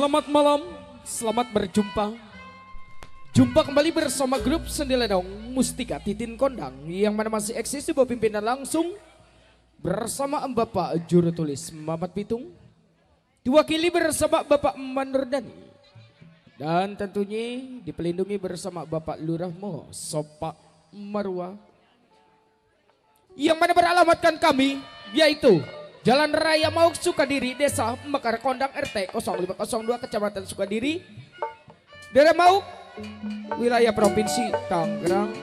Selamat malam, selamat berjumpa. Jumpa kembali bersama grup Sendiledong Mustika Titin Kondang yang mana masih eksis di bawah pimpinan langsung bersama Bapak Juru Tulis Mamat Pitung, diwakili bersama Bapak Manurdani, dan tentunya dipelindungi bersama Bapak Lurah Mo Sopak Marwa, yang mana beralamatkan kami yaitu Jalan Raya Mauk Sukadiri, Desa Mekar Kondang, RT 0502, Kecamatan Sukadiri, Daerah Mauk, wilayah Provinsi Tangerang,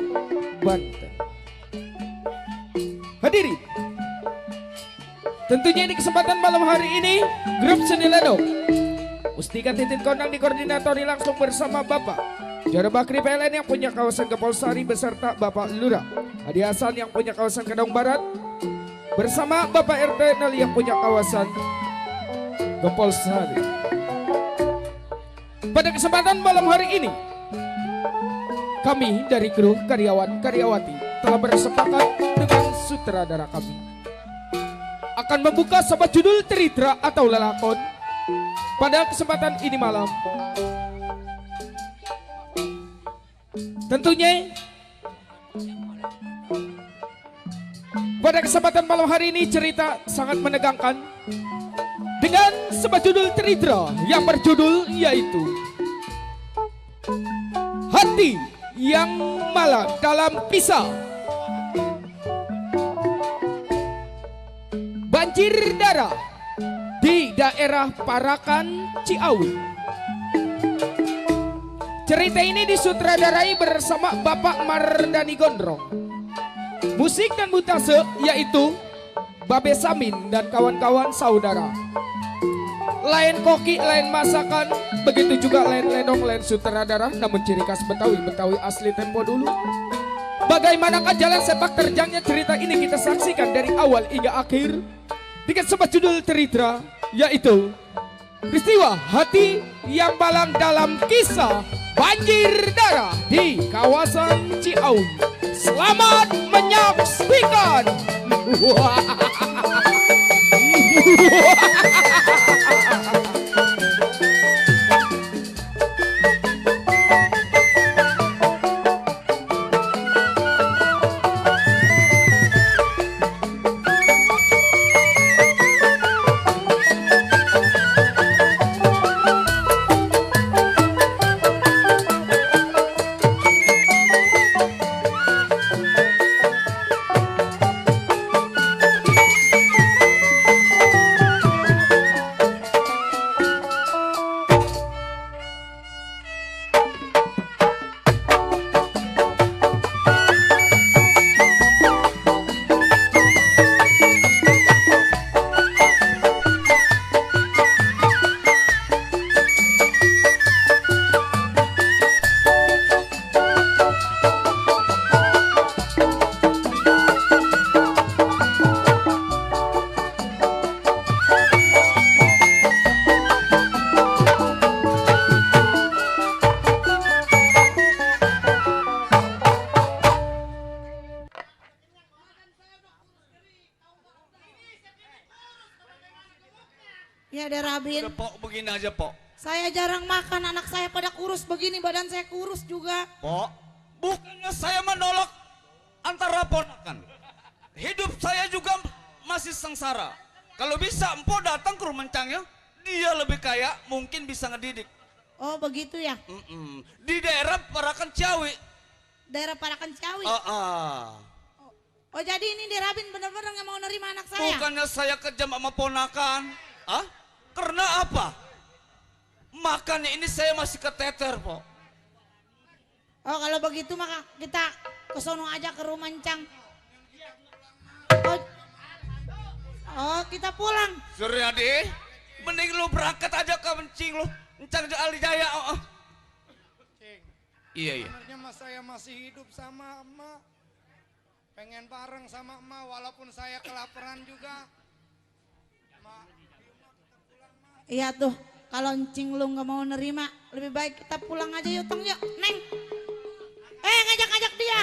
Banten. Hadirin, tentunya di kesempatan malam hari ini grup Sendiledong Mustika Titin Kondang dikoordinatori langsung bersama Bapak Jara Bakri PLN yang punya kawasan Gempolsari beserta Bapak Lurah Hadi Hasan yang punya kawasan Kedong Barat bersama Bapak RT 0 yang punya kawasan Gempolsari. Pada kesempatan malam hari ini, kami dari kru karyawan-karyawati telah bersepakat dengan sutradara kami akan membuka sebuah judul cerita atau lelakon pada kesempatan ini malam. Tentunya pada kesempatan malam hari ini cerita sangat menegangkan dengan sebuah judul cerita yang berjudul yaitu Hati yang Malang dalam Kisah. Banjir darah di daerah Parakan, Ciawi. Cerita ini disutradarai bersama Bapak Mardani Gondrong. Musik dan mutase yaitu Babe Samin dan kawan-kawan saudara. Lain koki, lain masakan, begitu juga lain lenong, lain sutradara, namun ciri khas Betawi, Betawi asli tempo dulu. Bagaimanakah jalan sepak terjangnya cerita ini kita saksikan dari awal hingga akhir dengan sebuah judul cerita yaitu peristiwa Hati yang Malang dalam Kisah Banjir Darah di kawasan Ciawi. Selamat menyaksikan. Ya Derabin. Udah Pok, begini aja Pok. Saya jarang makan, anak saya pada kurus begini, badan saya kurus juga. Pok, bukannya saya menolak antara ponakan. Hidup saya juga masih sengsara. Kalau bisa Empok datang ke rumah Encangnya, dia lebih kaya, mungkin bisa ngedidik. Oh begitu ya? Di daerah Parakan Ciawi. Daerah Parakan Ciawi. Oh jadi ini Derabin benar-benar nggak mau nerima anak saya? Bukannya saya kejam sama ponakan. Karena apa? Makanya ini saya masih keteter, Pok. Oh kalau begitu maka kita ke sono aja ke rumah Encang. Oh kita pulang. Suryadi, mending lu berangkat aja ke Encing lu. Encang Ali Jaya. Iya. Sebenarnya mas saya masih hidup sama emak. Pengen bareng sama emak walaupun saya kelaparan juga. Iya tuh, kalau Encing lu nggak mau nerima, lebih baik kita pulang aja yuk, Tong yuk, Neng. Ngajak-ngajak dia.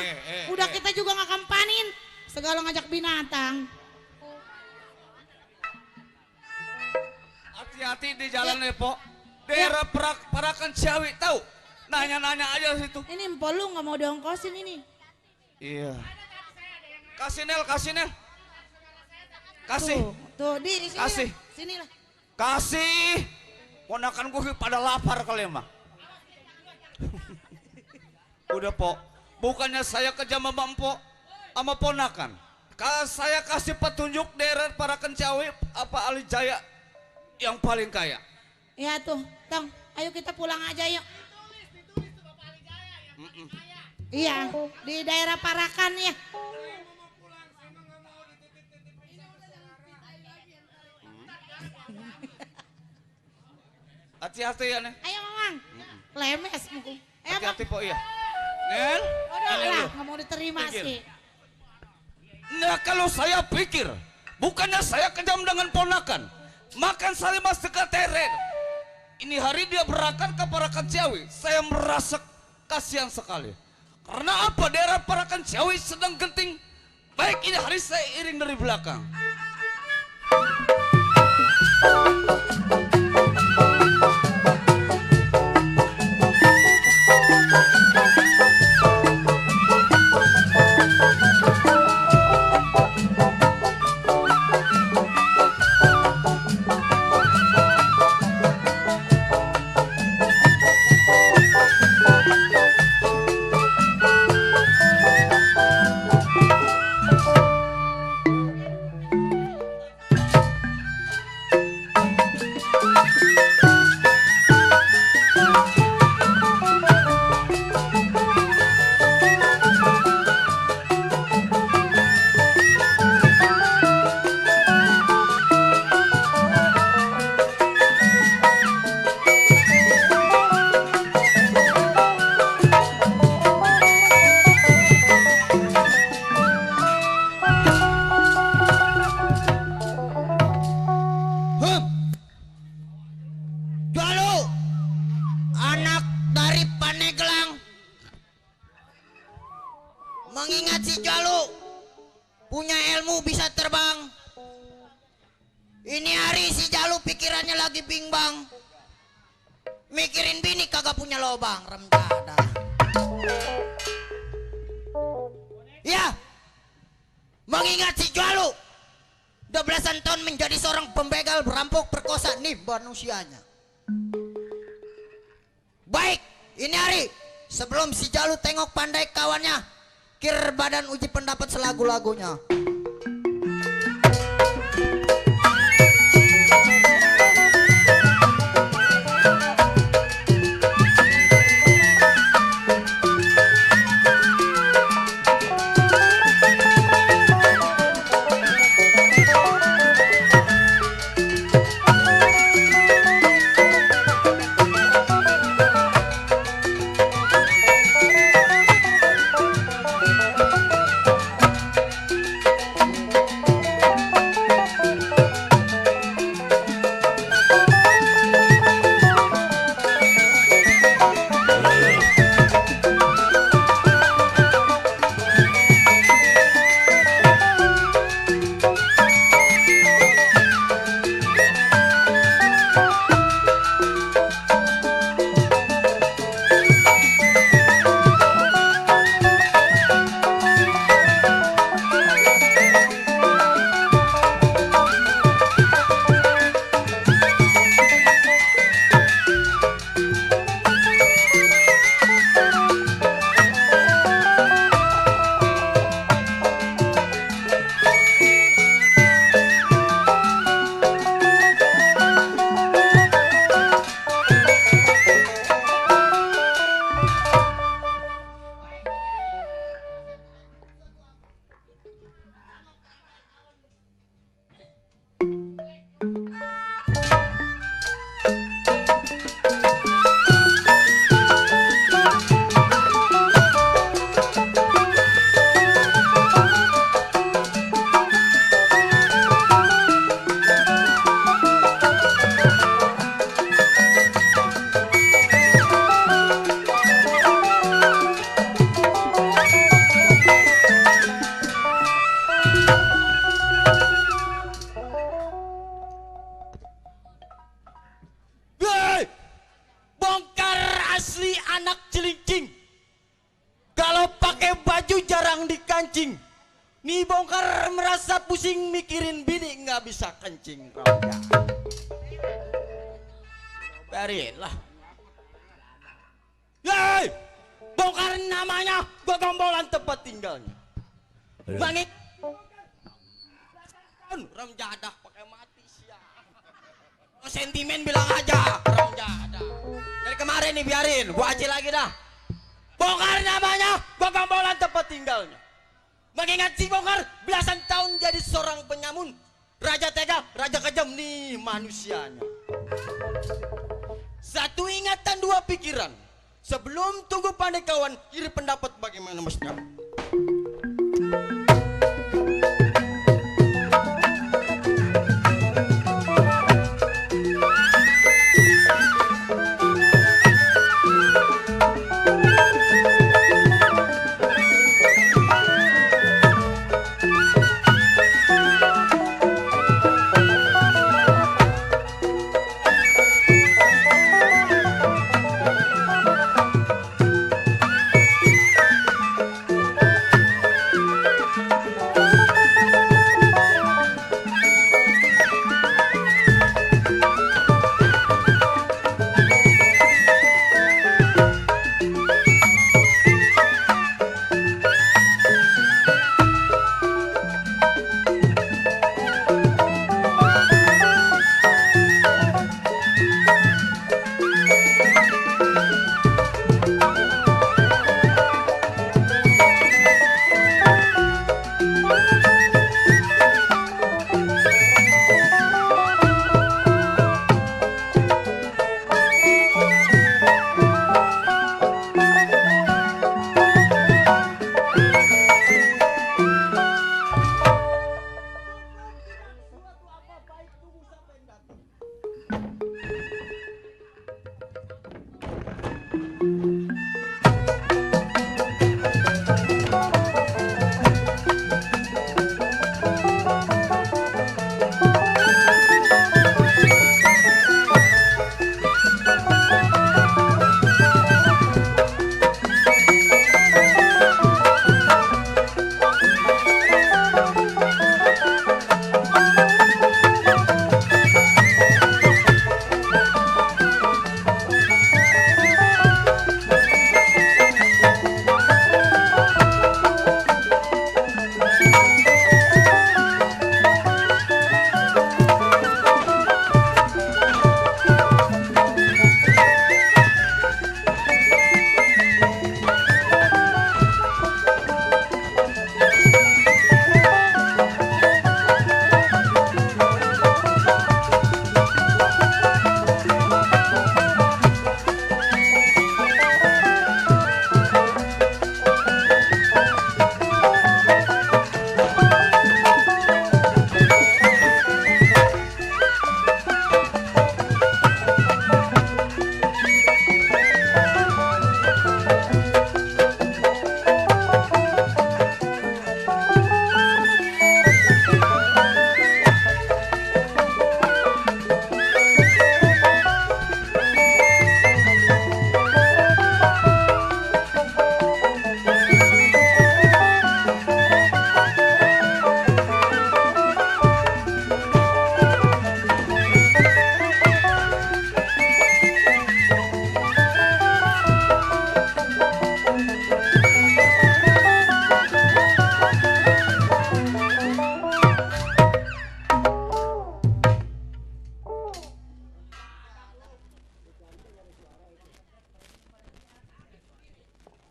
Udah kita juga nggak kampanin, segala ngajak binatang. Hati-hati di jalan ya, Pok. daerah Parakan Ciawi tahu? Nanya-nanya aja situ. Ini empo lu nggak mau diongkosin ini. Iya. Kasih Nel, kasih Nel. Kasih. Tuh, di sini. Kasih. Sini lah. Kasih. Ponakan gue pada lapar kali mah. Udah po. Bukannya saya kejam sama Mpok sama ponakan. Saya kasih petunjuk daerah Parakan Ciawi apa Ali Jaya yang paling kaya. Ya tuh, Tong. Ayo kita pulang aja yuk. Iya, di daerah Parakan ya. Hati-hati ya Nel. Ayo Mamang. Lemes muku. Ayo Mam. Hati-hati po iya. Nel. Aduh ini lah, lu. nggak mau diterima Pikir. sih. Nah kalau saya pikir, bukannya saya kejam dengan ponakan, makan saya mas dekat teren. Ini hari dia berangkat ke Parakan Ciawi, saya merasa kasihan sekali. Karena apa daerah Parakan Ciawi sedang genting. Baik ini hari saya iring dari belakang. Jalu, anak dari Paneglang. Mengingat si Jalu punya ilmu bisa terbang. Ini hari si Jalu pikirannya lagi bimbang. Mikirin bini kagak punya lobang, remjada. Ya, mengingat si Jalu udah belasan tahun menjadi seorang pembegal, berampok, perkosa nih manusianya. Baik, ini hari sebelum si Jalu tengok pandai kawannya, kir badan uji pendapat selagu-lagunya. Nih bongkar merasa pusing mikirin bini nggak bisa kencing Ramja. Biarin lah. Yeay, bongkar namanya, gua gombolan tempat tinggalnya. Bangit. Ramjadah pakai mati siap. Oh, sentimen bilang aja Ramjadah. Dari kemarin nih biarin, gua aja lagi dah. Bongkar namanya, gua gombolan tempat tinggalnya. Mengingat si bongkar belasan tahun jadi seorang penyamun. Raja tega, raja kejam nih manusianya. Satu ingatan dua pikiran. Sebelum tunggu pandai kawan, kiri pendapat bagaimana mesnya?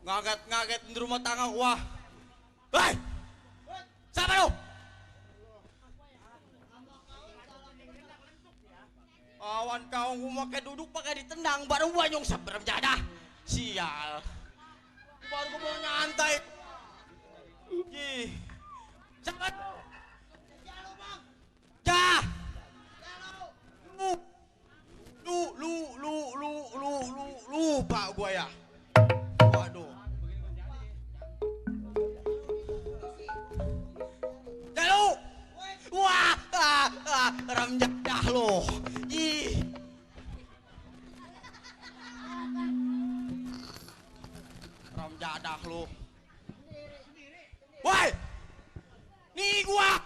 Ngaget-ngaget di rumah tangga gua. Hei! Siapa lu? Awan kau gua pakai duduk pakai ditendang baru gua nyungsep berjadah. Sial. Baru gua mau nyantai. Ih. Siapa? Ja. Lupa gua ya. Waduh. Jalu. Wah, Ramjadah lo. Ih. Ramjadah lo. Woi. Nih gua.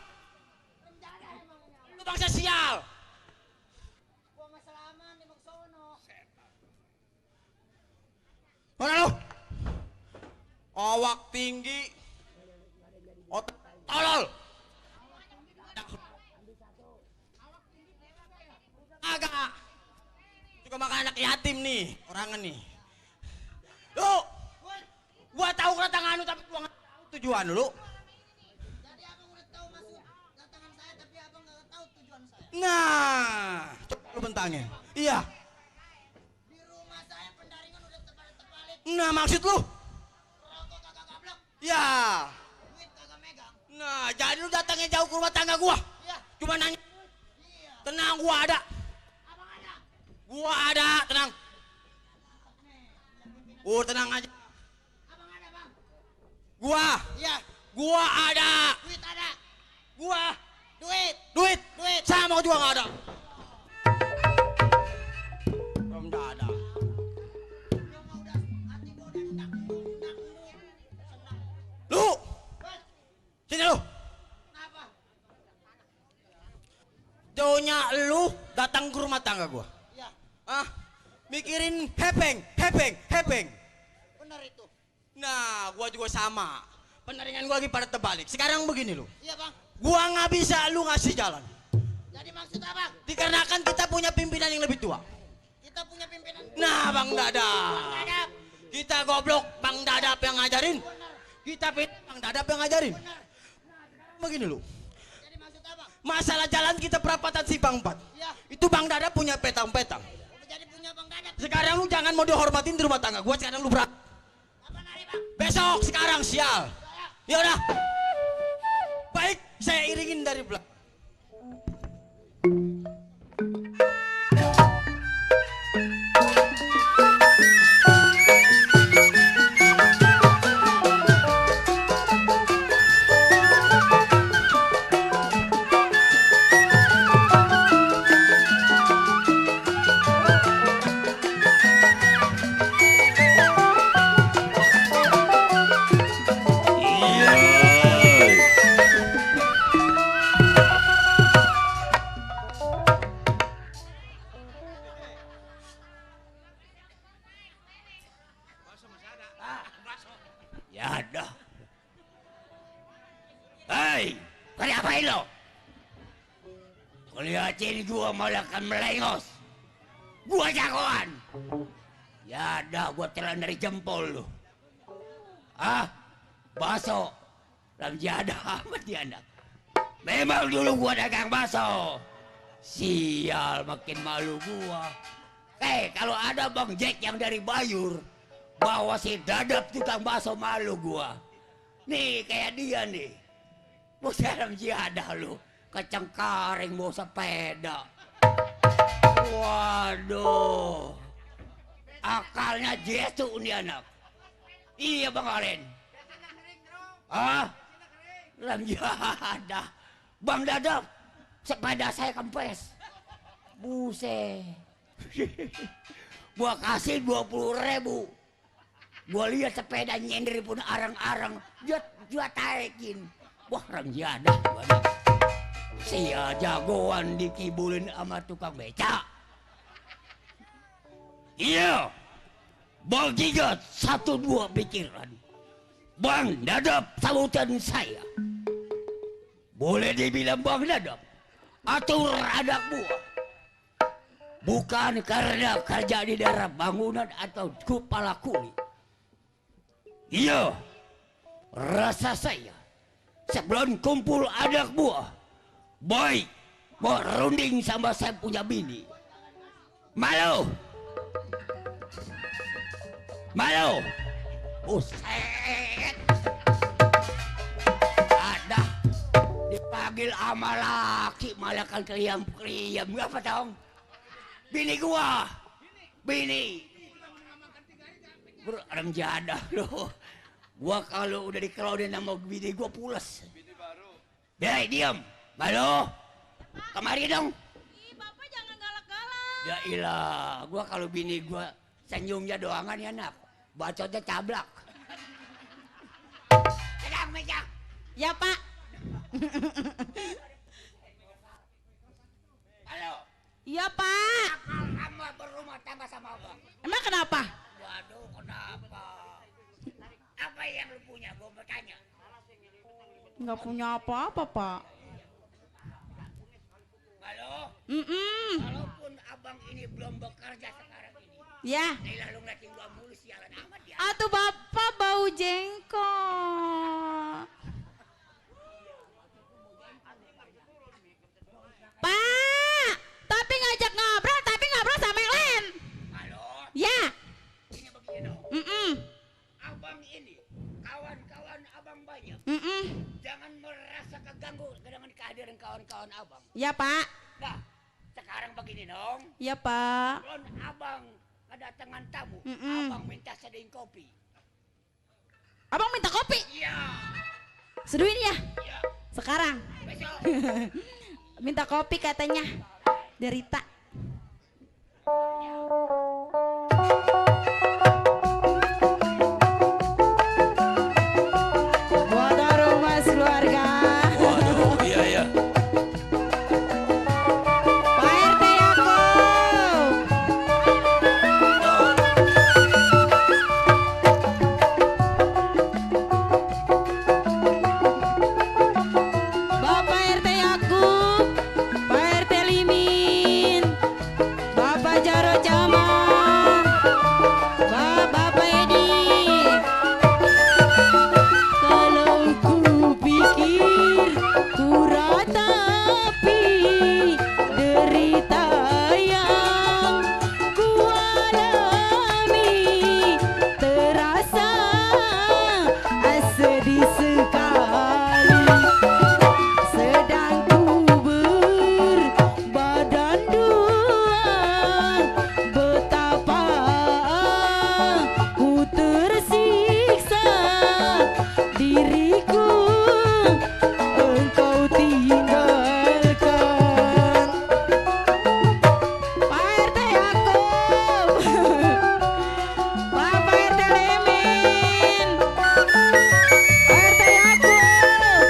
Lu bangsa sial. Gua masalah aman di Maksono. Mana lu? Awak tinggi. Otak tolol. Agak. Juga makan anak yatim nih, orangan nih. Lu, gua tahu kedatangan lu tapi gua nggak tahu tujuan lu. Jadi abang udah tahu masuk datangan saya tapi abang nggak tahu tujuan saya. Nah, coba lu bentangin. Iya. Di rumah saya pendaringan udah terbalik-terbalik. Nah, maksud lu? Rokok kagak gablok, Ya. duit kagak megang. Nah, jadi lu datangnya jauh ke rumah tangga gua. Iya. Cuma nanya. Iya. Tenang, gua ada. Abang ada. Gua ada, tenang. Tenang aja. Abang ada bang. Gua. Iya. Gua ada. Duit ada. Gua. Duit. Duit. Duit. Sama juga nggak ada. Belum ada. Gua mah udah hati gua udah senang. Lu. Sini lu. Kenapa? Jauhnya lu datang ke rumah tangga gua. Iya. Ah, mikirin hepeng. Benar itu. Nah, gua juga sama. Peneringan gua lagi pada terbalik. Sekarang begini lu. Iya bang. Gua nggak bisa lu ngasih jalan. Jadi maksud abang? Dikarenakan kita punya pimpinan yang lebih tua. Kita punya pimpinan. Nah, Bang Dadap. Bang Dadap. Kita goblok, Bang Dadap yang ngajarin. Kita Bang Dadap yang ngajarin. Begini lu. Jadi maksud abang? Masalah jalan kita perapatan Simpang 4. Iya. Itu Bang Dadap punya petang-petang. Jadi punya bang Dadap. Sekarang lu jangan mau dihormatin di rumah tangga. Gua sekarang lu berat. Apa nari bang? Besok sekarang sial. Ya udah. Baik, saya iringin dari belakang. Ya dah. Hei, ngapain lo? Kelihatin gua malah kan melengos. Gua jagoan. Ya dah, gua telan dari jempol lu. Ah, baso. Ramji ada amat dia anak. Memang dulu gua dagang baso. Sial, makin malu gua. Kalau ada Bang Jack yang dari Bayur, bawa si Dadap tukang baso, malu gua. Nih kayak dia nih. Buset Ramji ada lu. Kecengkaring bawa sepeda. Waduh. Akalnya jesu nih anak. Iya Bang Aren. Ah? Ramji ada. Bang Dadap, sepeda saya kempes. Buset. Gua kasih 20.000. Gua lihat sepeda nyender pun arang-arang. Dia taikin. Wah Ramji ada. Sia jagoan dikibulin sama tukang beca. Iya. Bang Jigat 1-2 pikiran. Bang Dadap sabutan saya. Boleh dibilang Bang Dadap atur anak buah. Bukan karena kerja di daerah bangunan atau kepala kuli. Iya. Rasa saya sebelum kumpul anak buah, baik mau runding sama saya punya bini. Malu. Buset. Ada dipanggil sama laki malah kan kriam-kriam. Apa dong? Bini gua. Bini. Orang jadah loh. Gua kalau udah dikelodin sama bini gua pules. Bini baru. Hei diam. Malu. Kemari dong. Ih bapak jangan galak-galak. Ya ilah. Gua kalau bini gua senyumnya doangan ya nak. Bacotnya cablak. Sedang meja. Ya pak. Halo. Iya Pak. Akal kamu berumah tangga sama abang. Emang kenapa? Waduh, kenapa? Apa yang lu punya? Gue bertanya. Nggak punya apa-apa Pak. Halo. Walaupun abang ini belum bekerja sekarang ini. Ya. Lalu ngeliatin gua mulu sialan amat ya. Atuh Bapak bau jengkol. Pak, tapi ngajak ngobrol sama yang lain. Halo. Ya. Ini begini dong. Abang ini kawan-kawan abang banyak. Jangan merasa keganggu dengan kehadiran kawan-kawan abang. Ya Pak. Nah, sekarang begini dong. Ya Pak. Kalau abang kedatangan tamu, abang minta seduhin kopi. Abang minta kopi. Iya. Seduhin ya. Iya. Sekarang. Besok. Minta kopi katanya. Derita. Buat rumah keluarga. Waduh, iya ya. Pak RT Yakub. Bapak RT Yakub, Pak RT Limin, Bapak Jaro Jamal, Bapak Edi. Kalau ku pikir ku ratapi derita yang ku alami, terasa sedih sekali. Sedang ku berbadan dua, betapa ku tersiksa. Diriku engkau tinggalkan. Pak RT Yakub, Bapak RT Lemin, Pak RT Yakub.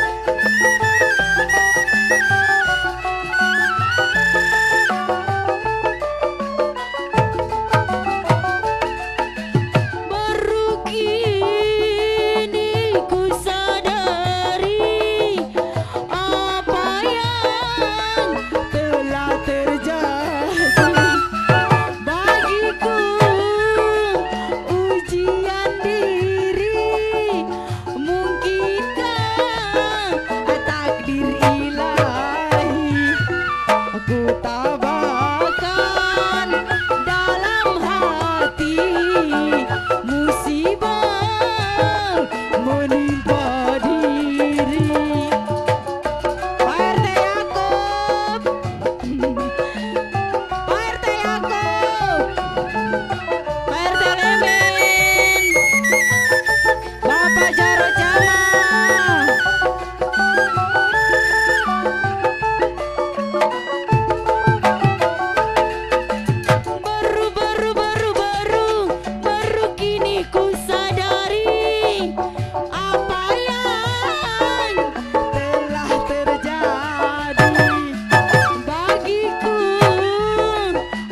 Baru kini ku sadari apa yang telah terjadi bagiku. Ujian diri, mungkinkah takdir ilahi. Aku tabahkan dalam hati, musibah menimpa diri. Pak RT Yakub, Pak RT Yakub, Pak RT Lemin, Bapak Jaro Jamal. Baru kini ku sadari apa yang telah terjadi bagiku.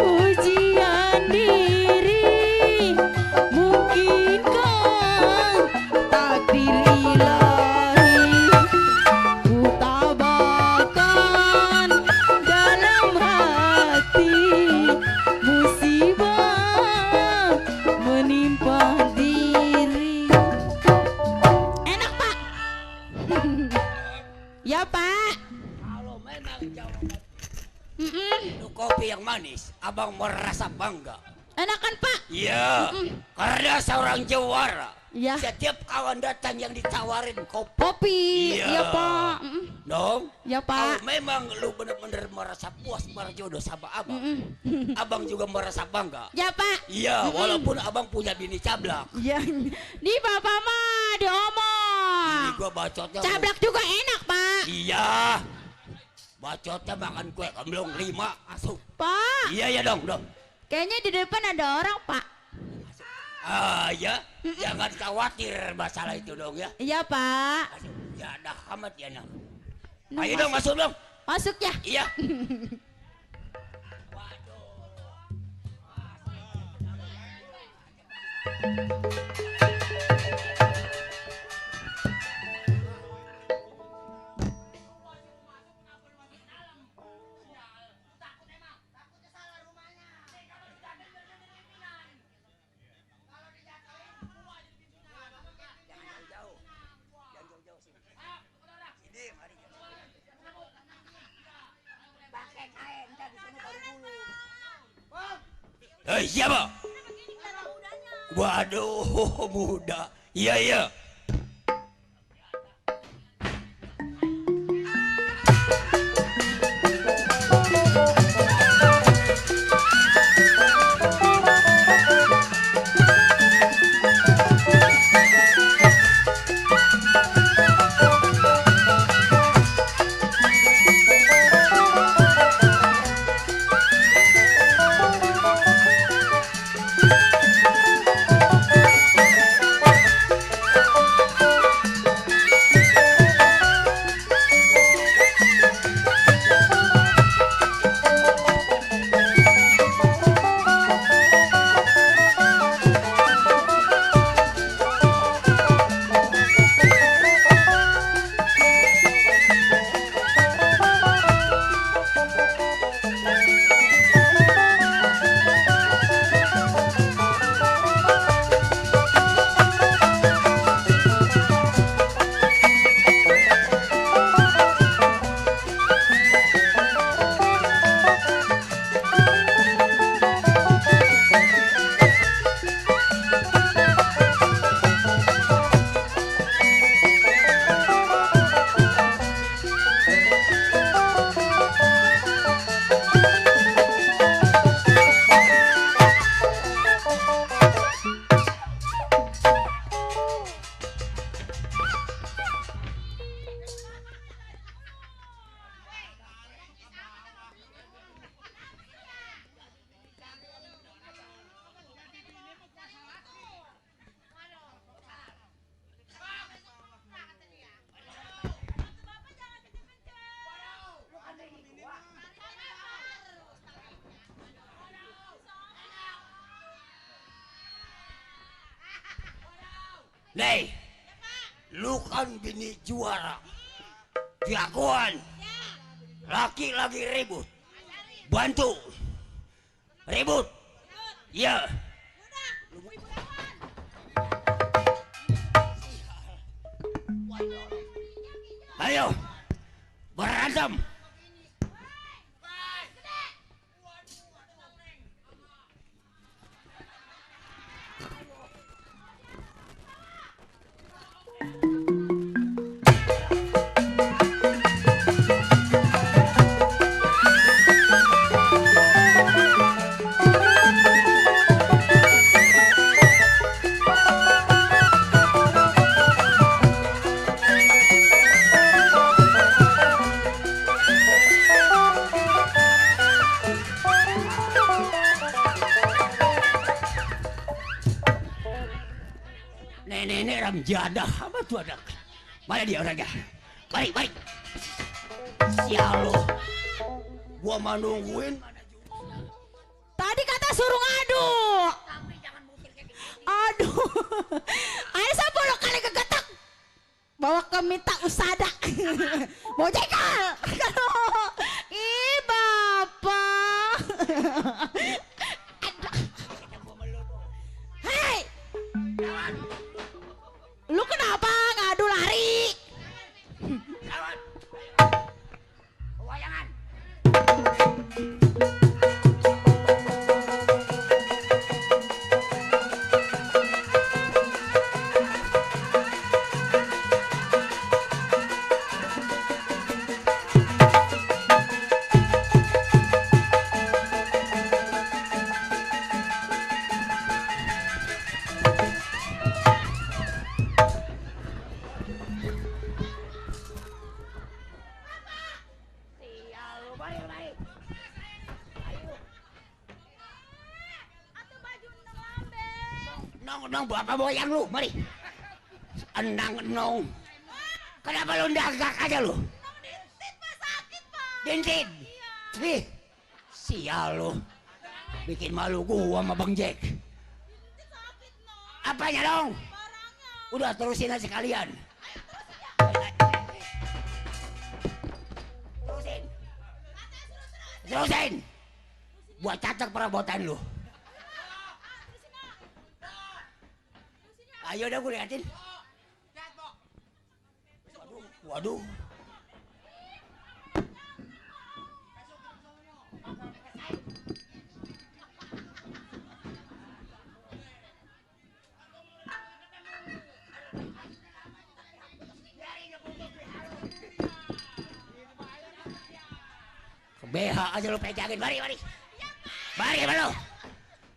Ujian diri, mungkinkah takdir ilahi. Ku tabahkan dalam hati, musibah menimpa diri. Enak Pak. Ya Pak. Kalau memang jawaban itu kopi yang manis, abang merasa bangga. Enakan Pak. Iya, karena seorang jawara. Ya. Setiap kawan datang yang ditawarin kopi. Kopi. Iya. Ya Pak. Dong. Ya Kalau Pak. memang lu benar-benar merasa puas berjodoh sama abang, abang juga merasa bangga. Ya Pak. Iya, walaupun abang punya bini cablak. Ya. Di Bapak mah diomong. Ini gua bacotnya. Cablak juga enak Pak. Iya. Bacotnya makan kue kemblong 5 asup. Pak. Iya ya dong. Kayaknya di depan ada orang Pak. Ah ya, jangan khawatir masalah itu dong ya. Iya Pak. Asup. Ya dah amat ya nak. Ayo dong masuk dong. Masuk ya. Iya. Siapa? Waduh, muda. Iya, iya. Nih, lu kan bini juara, jagoan, laki lagi ribut, bantu, ribut, ya. Ayo, berantem. Nenek Ramjada, apa tuh ada? Mana dia orangnya? Mari, mari. Sial lo. Gua mau nungguin. Tadi kata suruh ngadu. Aduh. Ayo saya bolok kali kegetak. Bawa ke minta usada. Mau jegal. Ih bapak. Hei. Lu kenapa ngadu lari? Wayangan. Nong bapak boyang lu, mari. Enang nong. Kenapa lu dagak aja lu? Dintin. Ih, sial lu. Bikin malu gua sama Bang Jack. Apanya dong? Udah terusin aja sekalian. Terusin. Buat cacat perabotan lu. Ayo dah gue liatin. Waduh. BH aja lu pegangin, mari. Mari lo.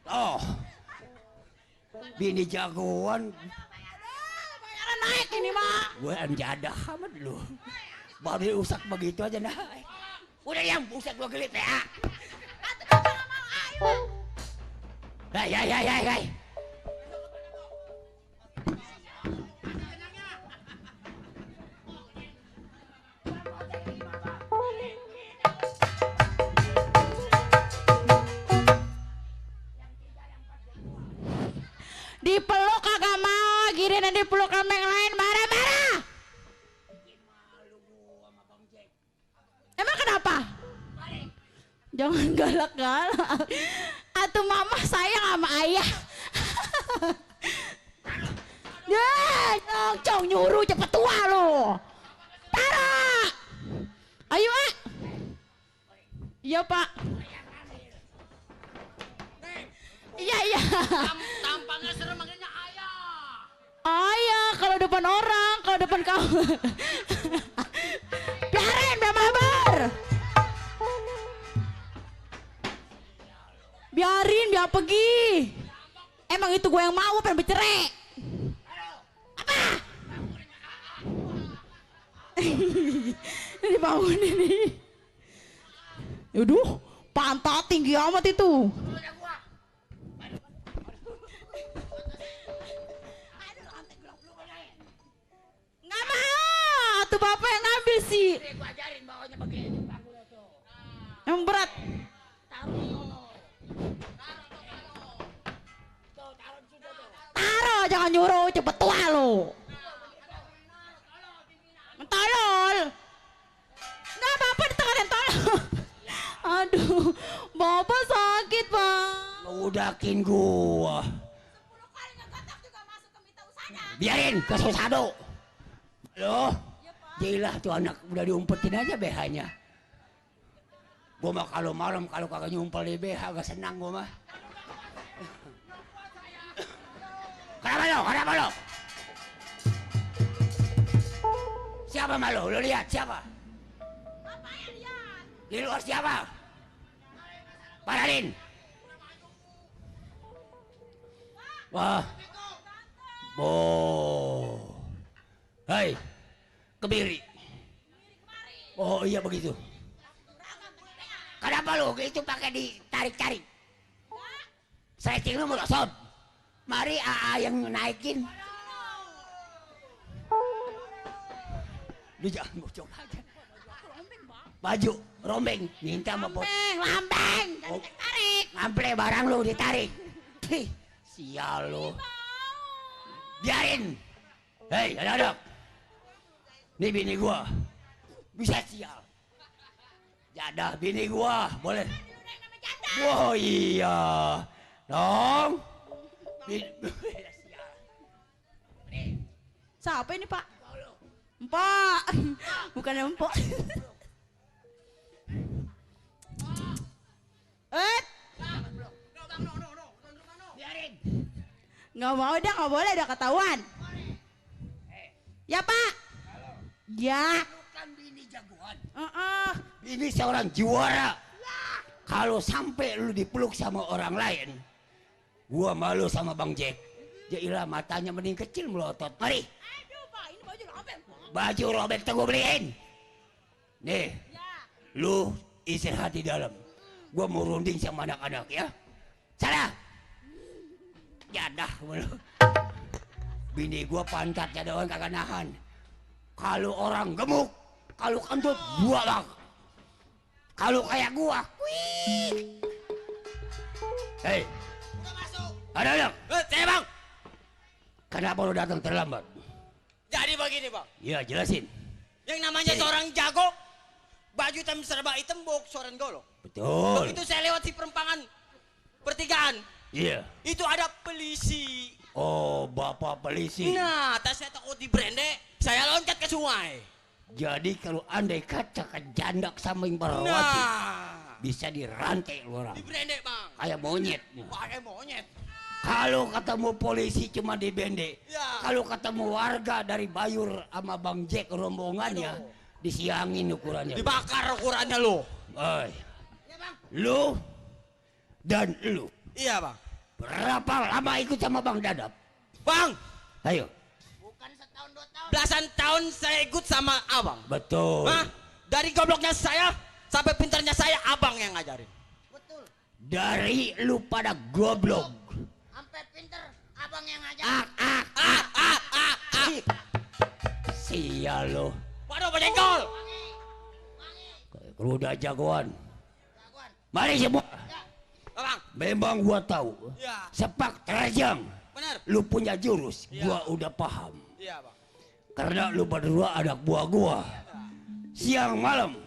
Oh. Bini jagoan. Bayaran naik ini mah. Gue anjadah amat lu. Babi usak begitu aja naik. Udah yang usak gua gelit ya. Hai. Dipeluk kagak mau, giliran dipeluk sama yang lain marah-marah. Emang kenapa? Jangan galak-galak. Atuh mama sayang sama ayah. Ya, cong nyuruh cepet tua lo. Tara. Ayo Iya pak. Iya. Tampangnya serem makanya ayah. Ayah kalau depan orang, kalau depan kamu. Biarin biar mabar. Biarin biar pergi. Emang itu gue yang mau pengen bercerai. Apa? Ini bangun ini. Yaudah, pantat tinggi amat itu. Nggak mau, tuh bapak yang ngambil sih. Gue ajarin bawanya begini. Yang berat. Taruh, jangan nyuruh, cepet tua lo. Mentolol. Nggak apa-apa ditekan tolol. Aduh, bapak sakit bang. Udakin gua. Biarin ke Sosado. Loh, gila tuh anak udah diumpetin aja BH-nya. Gua mah kalau malam kalau kagak nyumpel di BH gak senang gua mah. Kenapa lo? Siapa malu? Lo lihat siapa? Di luar siapa? Paradin. Wah. Hai. Kebiri. Oh iya begitu. Kenapa lo itu pakai ditarik-tarik? Setting lu merosot. Mari AA yang naikin. Lu jangan bocok aja. Baju rombeng minta sama bos. Lambeng, Oh. tarik. Ngample barang lu ditarik. Hih, sial lu. Biarin. Hei, anak-anak. Ini bini gua. Bisa sial. Jadah bini gua, boleh. Wah iya. Dong. Siapa ini pak? Empok. Bukan empok. Biarin. Nggak mau dah, nggak boleh, udah ketahuan. Ya pak. Ya. Bukan bini jagoan. Ini Ini seorang juara. Kalau sampai lu dipeluk sama orang lain, gua malu sama Bang Jack. Jailah matanya mending kecil melotot. Mari. Aduh pak, ini baju robek. Baju robek tuh gua beliin. Nih, lu istirahat di dalam. Gua mau runding sama anak-anak ya. Sana. Jadah lu. Bini gua pantatnya doang kagak nahan. Kalau orang gemuk, kalau kentut gua bang. Kalau kayak gua, wih. Hei, Udah masuk. ada. Saya bang. Kenapa lu datang terlambat? Jadi begini bang. Ya jelasin. Yang namanya seorang jago, baju hitam serba hitam, bok soran golok. Betul. Begitu saya lewat di perempangan pertigaan, Iya. itu ada polisi. Oh, bapak polisi. Nah, tas saya takut diberendek, saya loncat ke sungai. Jadi kalau andai kata kejandak sama yang Barawati, Nah, bisa dirantai lu orang. diberendek bang. Kayak monyet. Pakai monyet. Kalau ketemu polisi cuma dibendek. Ya. Kalau ketemu warga dari Bayur sama Bang Jack rombongannya, disiangin ukurannya. Dibakar ukurannya lo. Oi. Lu dan lu. Iya bang. Berapa lama ikut sama Bang Dadap? Bang, Ayo. belasan tahun saya ikut sama abang. Betul. Hah? Dari gobloknya saya sampai pintarnya saya, abang yang ngajarin. Dari lu pada goblok. Sampai pinter abang yang ngajak. Sial lu. Waduh, bejengkol. Lu udah jagoan. Mari semua. Abang, Memang gua tahu. ya, Sepak terjang. benar. Lu punya jurus. Iya. Gua udah paham. Iya bang. Karena lu berdua anak buah gua. Siang malam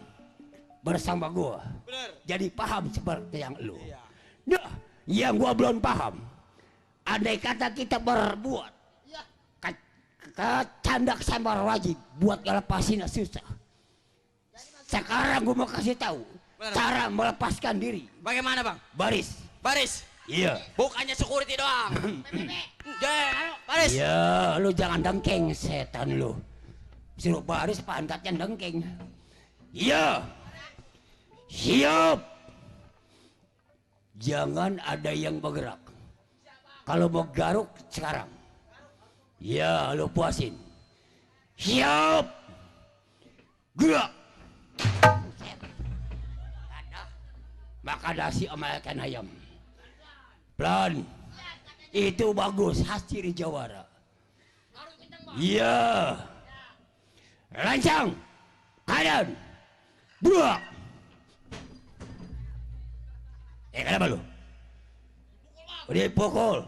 bersama gua. Benar. Jadi paham seperti yang lu. Iya. Nah, yang gua belum paham. Andai kata kita berbuat kecandak sambar wajib buat ngelepasin susah. Sekarang gua mau kasih tahu Benar. cara melepaskan diri. Bagaimana bang? Baris. Baris. Iya. Bukannya security doang. Baris. Ya, lu jangan dengkeng setan lu. Suruh baris pantatnya dengkeng. Iya. Siap. Jangan ada yang bergerak. Kalau mau garuk sekarang. Ya, lu puasin. Siap. Gerak. Makan nasi sama ikan ayam. Pelan. Itu bagus, hasil jawara. Iya. Lancang. Kanan. Buak. Kenapa lu? Udah pukul.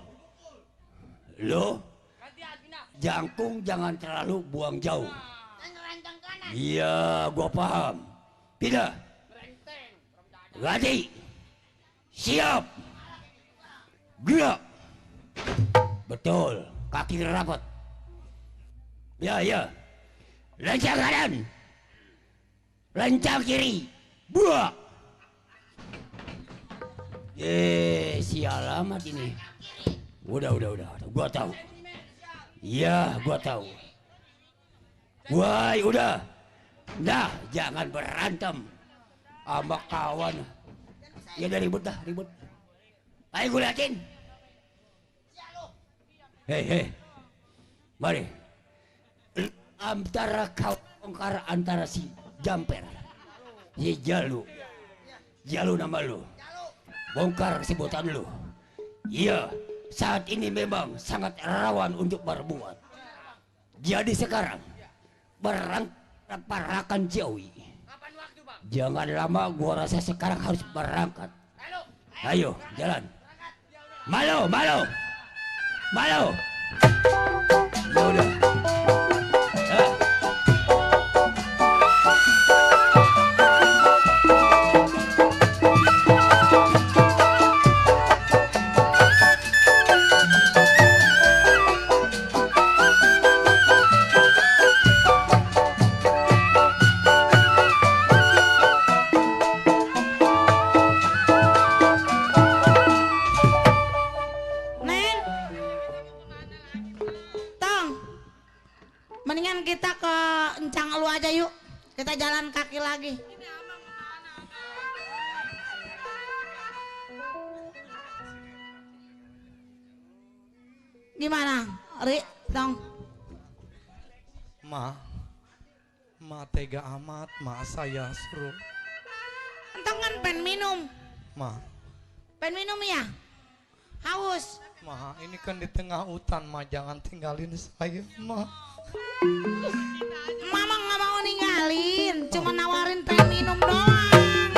Lu jangkung jangan terlalu buang jauh. Iya, gua paham. Pindah. Ganti. Siap. Gerak. Betul. Kaki rapat. Ya, ya. Lancang kanan. Lancang kiri. Buak. Sial amat ini. Udah. Gua tahu. Iya, gua tahu. Woi, udah. Nah, jangan berantem sama kawan. Ya udah ribut dah, ribut. Ayo gue liatin. Hei. Mari. Antara kau bongkar antara si Jamper. Si Jalu nama lu. Bongkar sebutan lu. Iya, saat ini memang sangat rawan untuk berbuat. Jadi sekarang berangkat Jawi. Jangan lama, gua rasa sekarang harus berangkat. Ayo, jalan. Malu. Ya udah. Neng, Tong, mendingan kita ke Encang Elu aja yuk. Kita jalan kaki lagi. Gimana, Ri, Tong? Ma tega amat, ma saya suruh. Entong kan pengen minum. Ma, Ya? Haus. ini kan di tengah hutan, ma jangan tinggalin saya, ma. Mama nggak mau ninggalin, cuma nawarin pengen minum doang.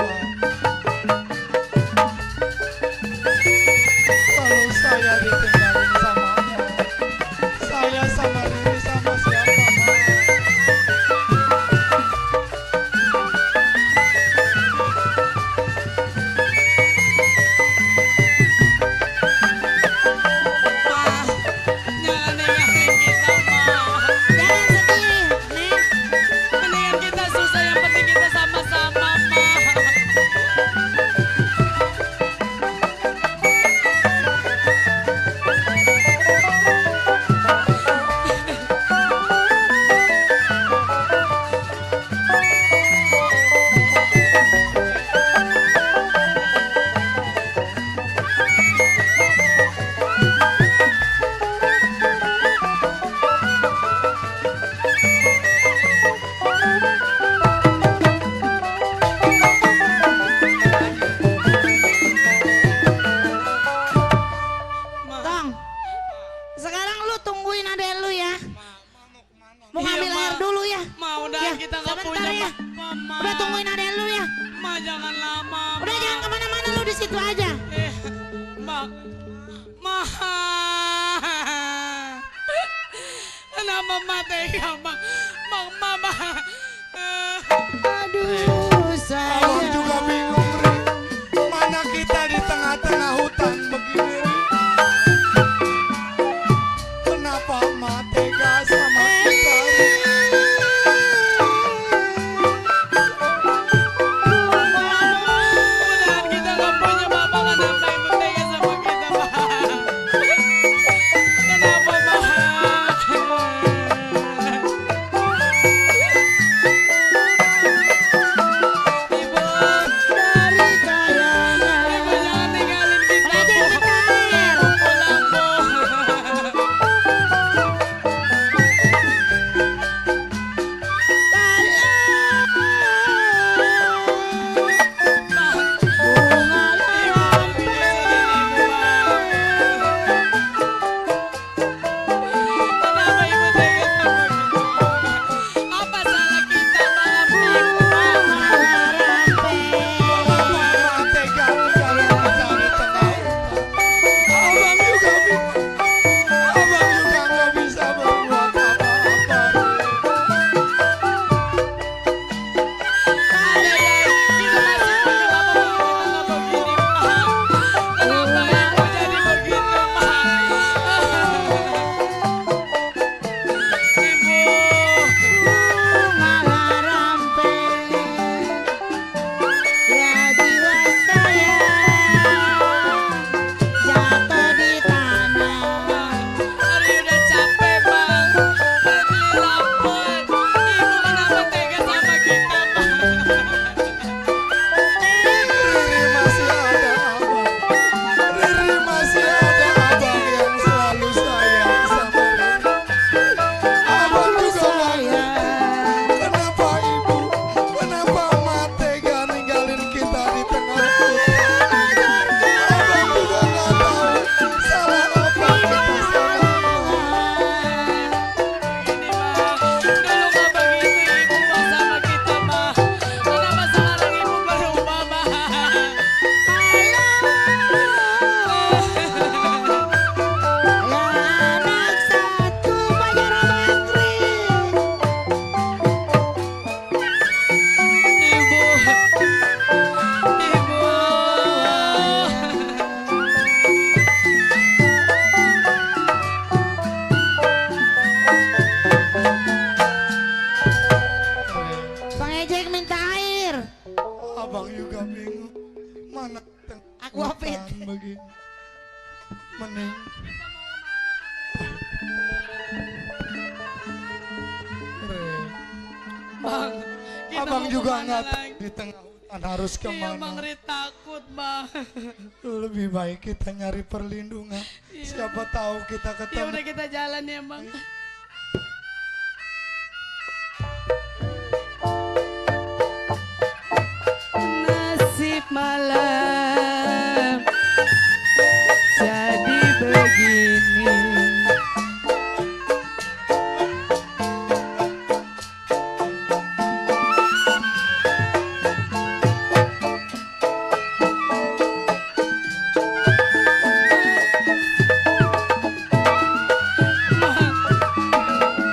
mudah-mudahan Ya, kita nggak sebentar punya ya. mama. Udah tungguin adek lu ya. Ma jangan lama. Udah Ma. jangan kemana-mana lu di situ aja. Ma. Ma. Kenapa ma tega ma? Mama. Aduh, Abang juga sayang. bingung, Ri. Mana kita di tengah-tengah hutan begini, Ri? Kenapa emak tega sama kita, Ri? Mudah-mudahan kita nggak punya mama. Kenapa ibu tega sama kita ma? Kenapa ma? Ibu. Dari kayangan. Ibu jangan tinggalin kita. Udah jangan air. Pulang bu. Kenapa ibu tega sama kita? Apa salah kita malam minggu? Kenapa emak tega tinggalin kita di tengah hutan? Abang juga bingung. Abang juga nggak bisa berbuat apa-apa, Ri. Ada yang kita masih punya mama kita nggak begini mah. Kenapa ibu jadi begitu mah? Ibu. Hari udah capek bang, beli rapot. Ibu kenapa tega sama kita bang? Riri masih ada abang. Riri masih ada abang yang selalu sayang sama Riri. Abang juga nggak ngerti kenapa ibu, kenapa emak tega ninggalin kita di tengah hutan. Abang juga nggak tahu salah apa kita sama Ini mah, dulu nggak begitu ibu mah sama kita mah. Kenapa sekarang ibu berubah mah? Bang Ejek minta air. Abang juga bingung mana Aku apit. hutan begini. Mending Bang, kita abang mau juga kemana nggak tahu lagi? di tengah hutan harus Iya bang kemana. Ri takut bang. Lebih baik kita nyari perlindungan. Siapa tahu kita Ya ketemu. udah kita jalan ya bang. Nasib malam jadi begini.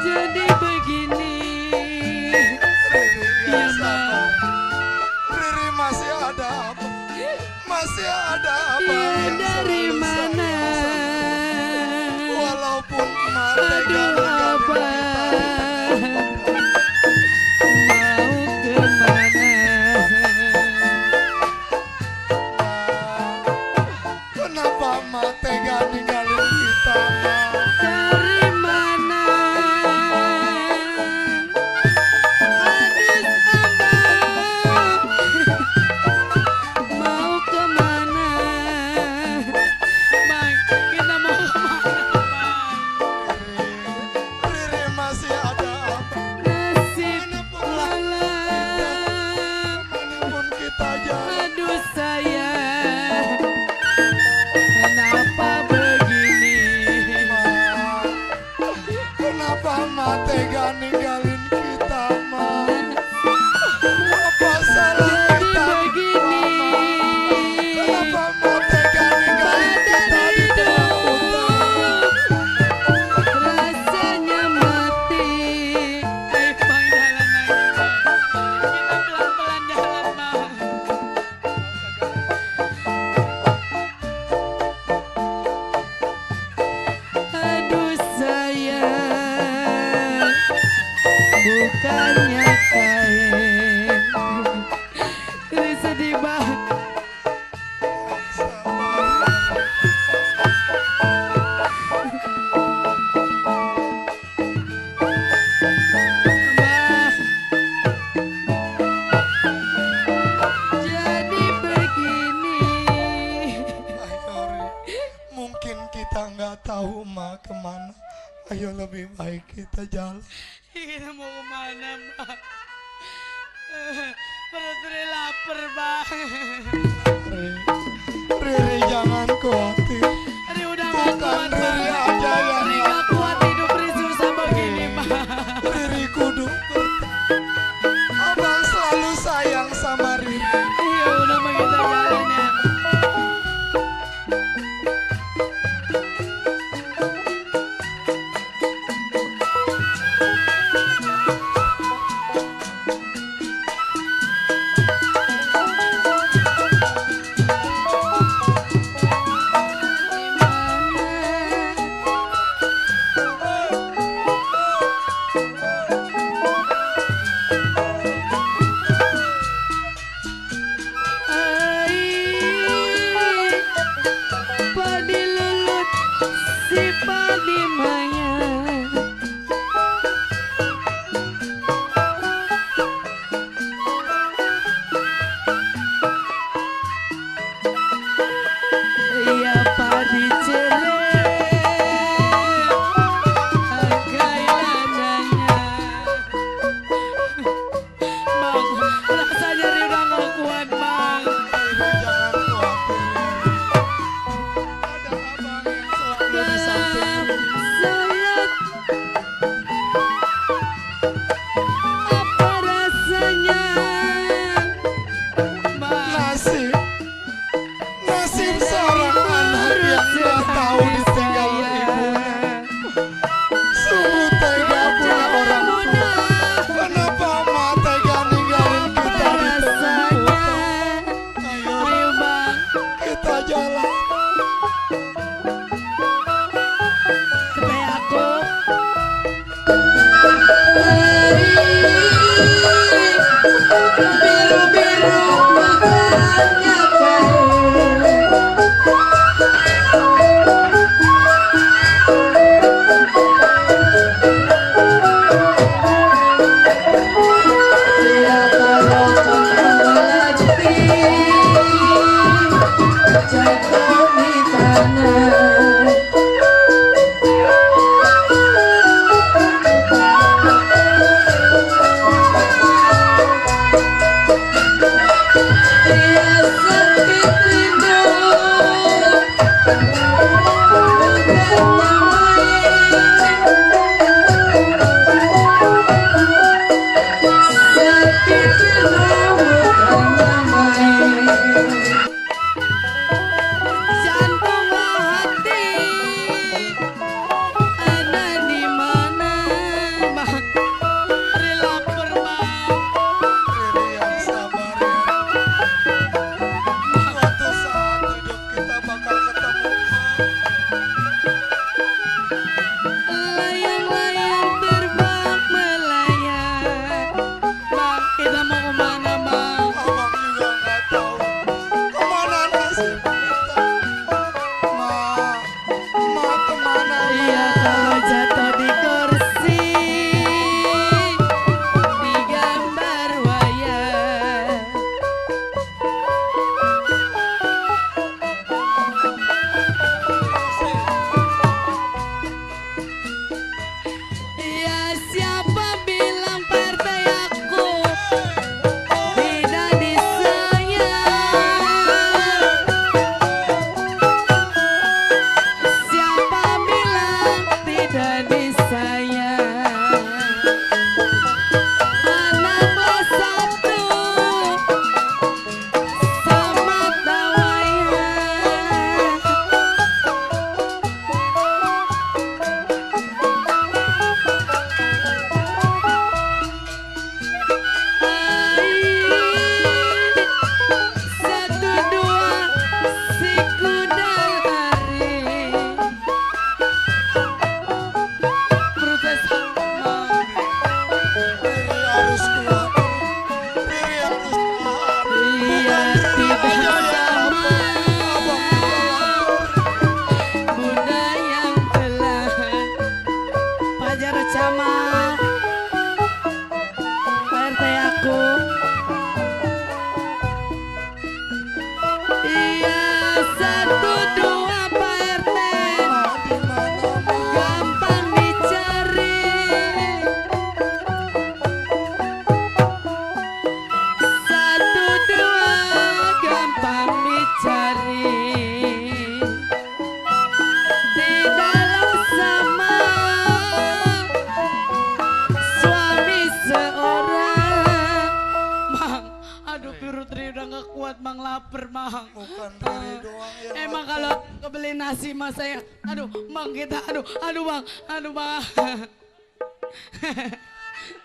Jadi begini. Riri, Iya, ya sabar. Riri masih ada apa? Masih ada apa Iya yang dari selalu mana? sayang sama- Walaupun emak tega Aduh ninggalin apa? kita di tengah Mau kemana? Kenapa emak tega ninggalin kita, Mak? Dari mana? Aduh abang. Mau kemana? Bang, kita mau kemana bang? Riri masih ada apa? Nasib malam. Kemanapun kita jalan, Aduh sayang, kenapa begini? Mak. Kenapa emak tega ninggalin kita, Mak? bukannya kain. Ini sedih banget. Mbah, jadi begini. Ayo, Ri. Mungkin kita nggak tahu Ma kemana. Ayo lebih baik kita jalan. Kita mau kemana, Mbak? Perut Ri lapar, Mbak. Riri jangan khawatir. Ri udah gak Bukan kuat, Riri Mbak. aja yang Ri gak kuat hidup Ri susah begini, Mbak. Riri kudu Abang selalu sayang sama Riri. Iya, udah mau kita jalan ya. Padi lulut si padi maya. Iya padi cereh gayanya. Bang, rasanya Ri udah gak kuat, Bang. Riri jangan khawatir. Ada abang yang selalu di samping Riri. Sayang, apa rasanya? Bang, Nasib seorang anak yang gak tahu ditinggal ibunya. Sungguh tega punya orang tua. Kenapa Ma tega ninggalin kita di tengah hutan? Ayo ayo Bang, kita jalan. supaya aku Riri udah gak kuat Bang, lapar Bang. Bukan Riri doang yang Emang lapar. kalau kebeli nasi mas saya, aduh Bang kita, aduh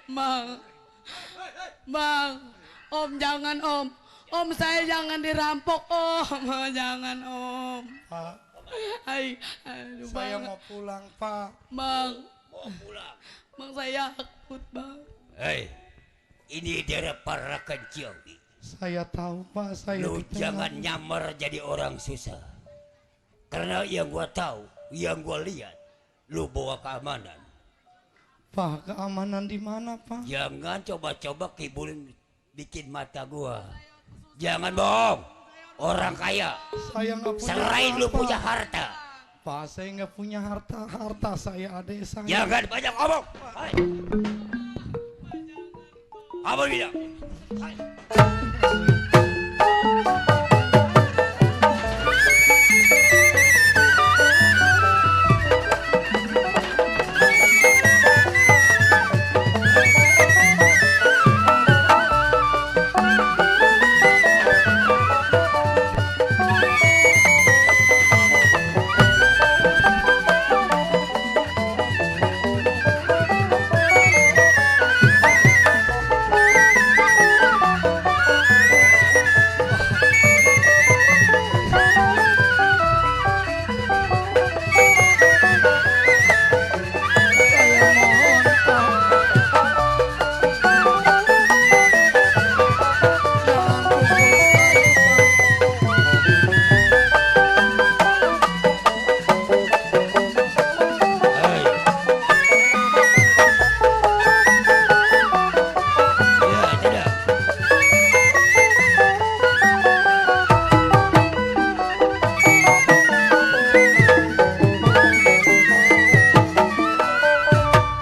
Bang, Bang, Om jangan Om saya jangan dirampok Om, jangan Om. Pak, Aduh saya Bang, mau pulang Pak. Bang, Mau pulang. Bang saya takut Bang. Hei, ini daerah para kecil. Saya tahu Pak, saya Lu di tengah. jangan nyamar jadi orang susah. Karena yang gua tahu, yang gua lihat, lu bawa keamanan. Pak, keamanan di mana Pak? Jangan coba-coba kibulin bikin mata gua. Jangan bohong. Orang kaya, Saya nggak punya selain lu apa. punya harta. Pak, saya nggak punya harta saya adik saya. Jangan banyak ngomong. Hai. Apa bilang? Hai. Saya mohon Pak. Jangan pukul saya Pak. Hai. Ya, tidak.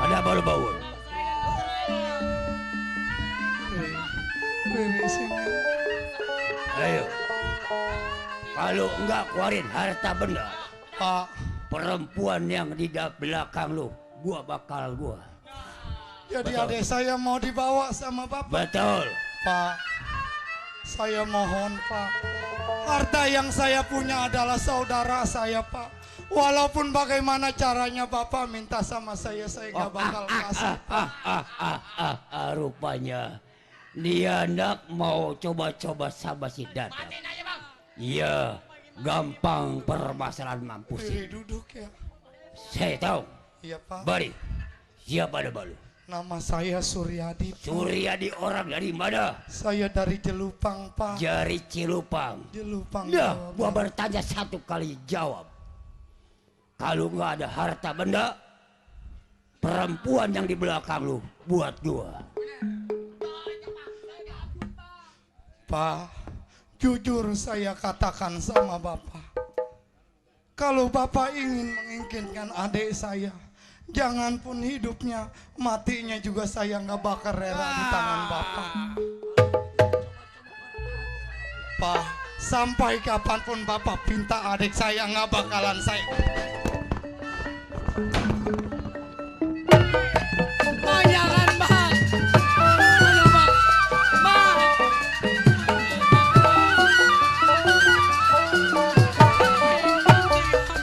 Ada apa lu bawa? Riri sini. Ayo. Kalau enggak keluarin harta benda, Pak, perempuan yang di belakang lu, gua bakal gua. jadi Betul. adik saya mau dibawa sama Bapak. Betul. Pak, saya mohon Pak. Harta yang saya punya adalah saudara saya Pak. Walaupun bagaimana caranya Bapak minta sama saya nggak bakal kasih Pak. Rupanya dia anak mau coba-coba sama si Dadap. Iya, gampang permasalahan mampus. Riri duduk ya. Saya tahu. Iya Pak. Bari, siapa ada balu? Nama saya Suryadi Pak. Suryadi orang dari mana? Saya dari Jelupang Pak. Jari Cilupang. Jelupang. Nah, Jawa gua Barat. bertanya satu kali jawab. Kalau nggak ada harta benda, perempuan yang di belakang lu buat gua. Pak, jujur saya katakan sama Bapak. Kalau Bapak ingin menginginkan adik saya, jangan pun hidupnya, matinya juga saya nggak bakal rela di tangan Bapak. Pak, sampai kapanpun Bapak pinta adik saya nggak bakalan saya. Bang jangan Bang. Aduh Bang. Bang.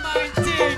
Mancing.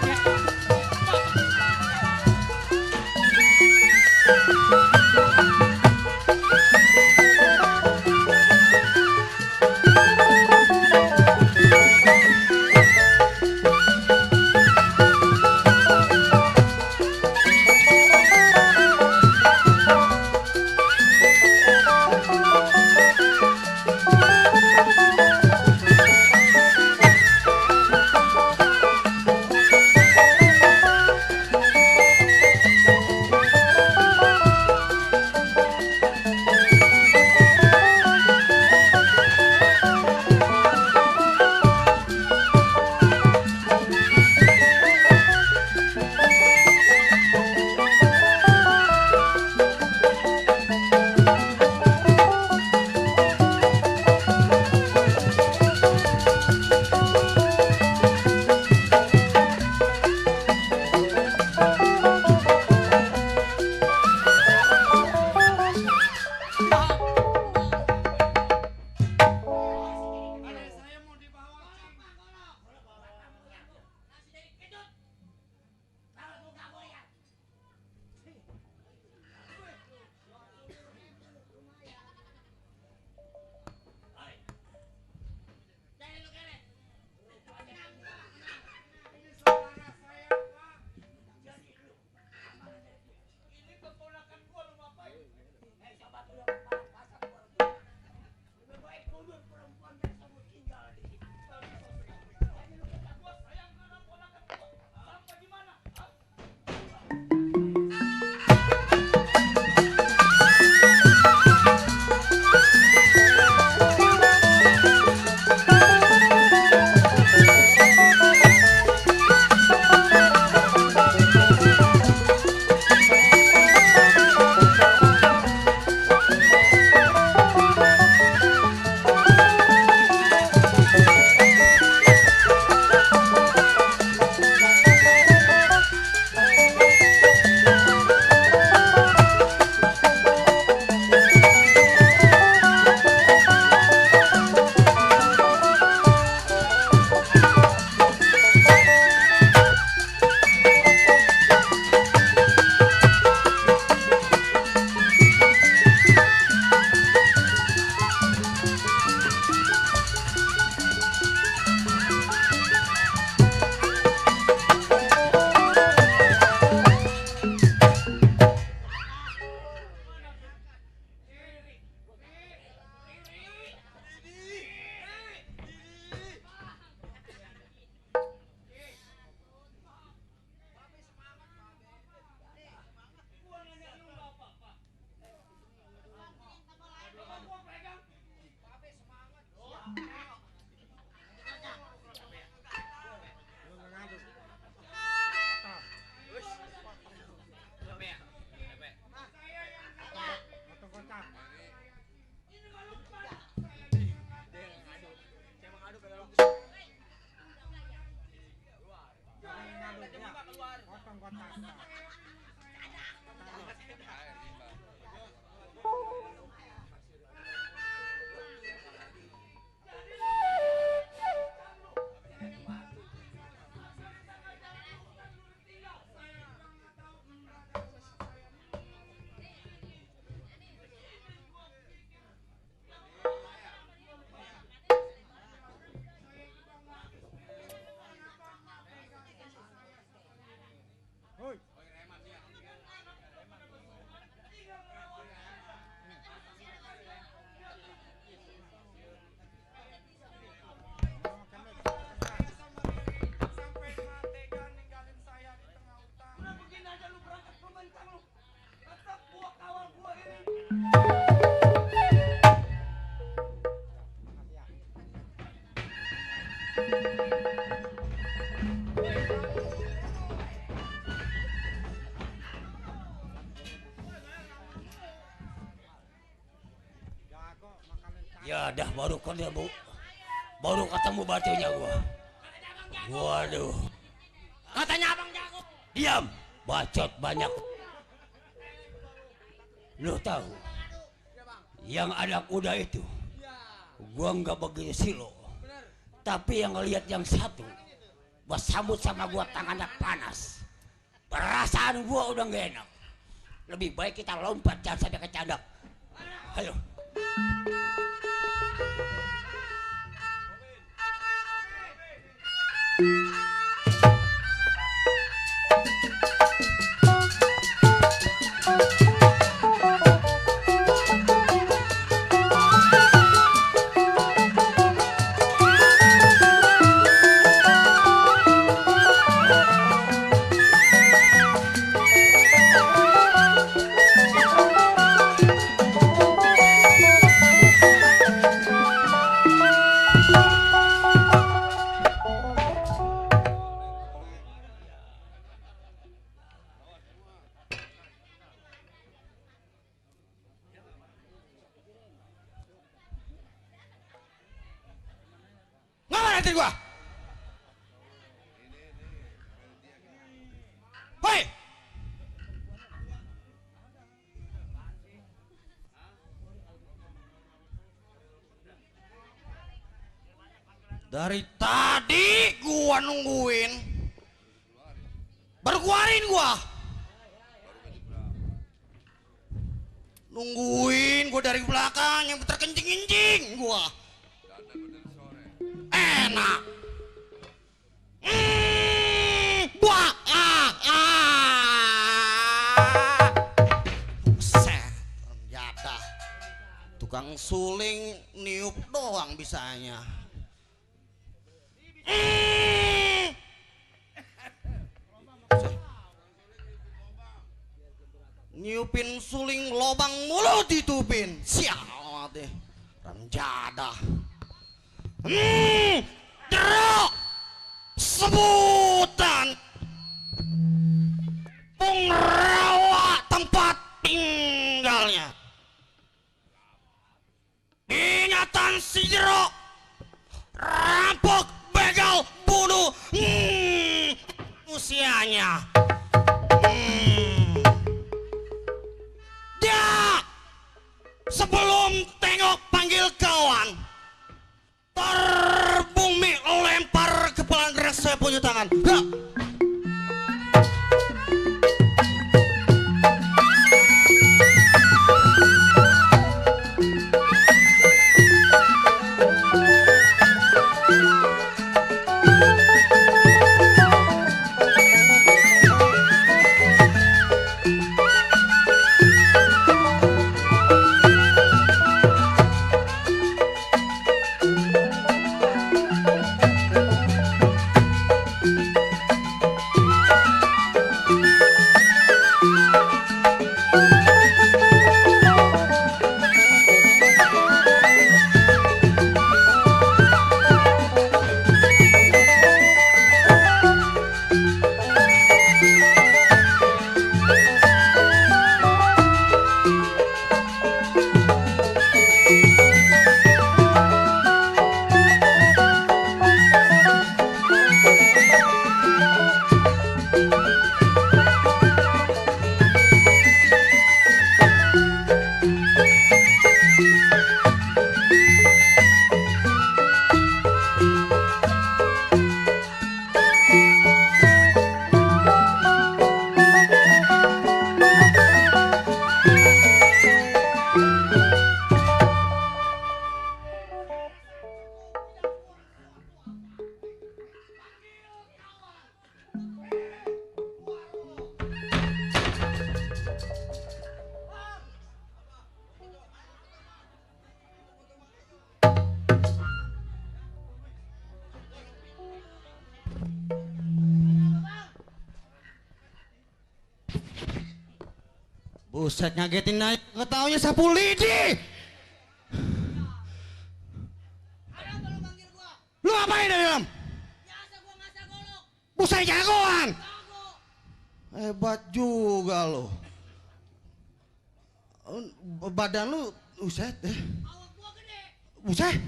Ya dah baru ketemu. Baru ketemu batunya gua. Waduh. Katanya abang jago. Diam. Bacot banyak. Lu tahu yang anak kuda itu gua nggak begitu silo. Tapi yang ngelihat yang satu bersambut sama gua tangannya panas. Perasaan gua udah gak enak. Lebih baik kita lompat, jangan sampai kecandak. Ayo. Ngeliatin gua. Hoi. Dari tadi gua nungguin. Baru keluarin gua. Nungguin gua dari belakang yang terkencing-kencing gua. Enak. Buah. Buset, ternyata tukang suling niup doang bisanya. Niupin suling lobang mulut ditupin. Sial deh. Ranjada. Derok sebutan pengrawa tempat tinggalnya. Ingatan si Derok rampok, begal, bunuh usianya. Dia sebelum tengok panggil kawan, terbumi lempar kepala gerak saya punya tangan. Gak. Buset, ngagetin aja, ketaunya sapu lidi. Lu ngapain di dalam? Biasa gua ngasah golok. Buset, jagoan. Hebat juga lo. Badan lu, buset deh. Awak gua gede. Buset.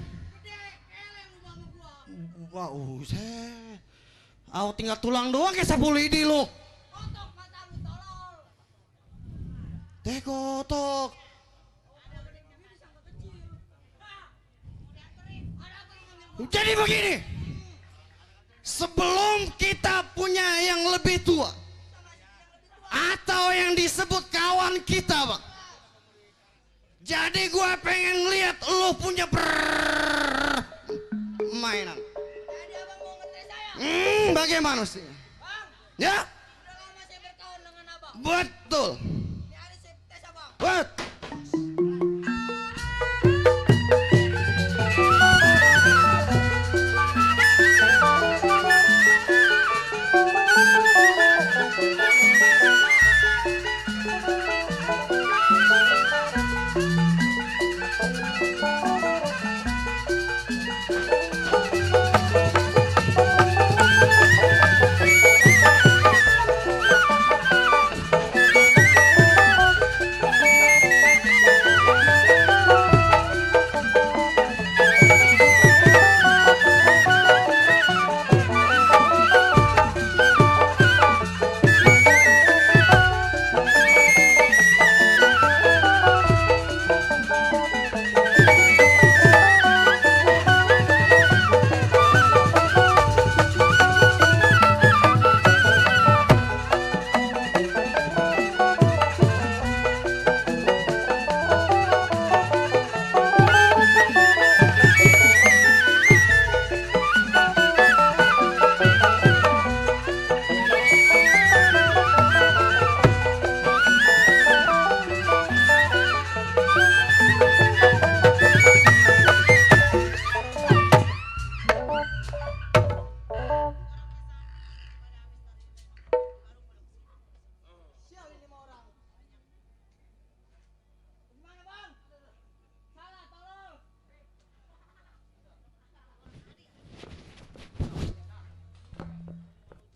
Wah, buset. Aku tinggal tulang doang kayak 10 idi lu. Teh kotok. Jadi begini. Sebelum kita punya yang lebih tua atau yang disebut kawan kita, Bang. Jadi gua pengen lihat lu punya permainan. Bagaimana sih? Ya? Betul. Betul.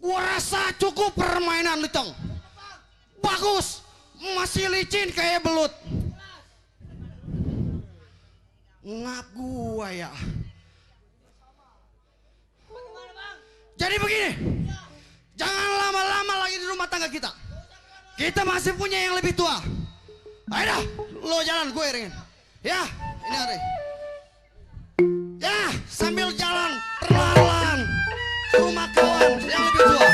Gua rasa cukup permainan lu, Tong. Bagus. Masih licin kayak belut. Ngap gua ya. Jadi begini. Jangan lama-lama lagi di rumah tangga kita. Kita masih punya yang lebih tua. Ayo dah, lo jalan gue iringin. Ya, ini hari. Ya, sambil jalan perlahan ke rumah kawan yang lebih tua.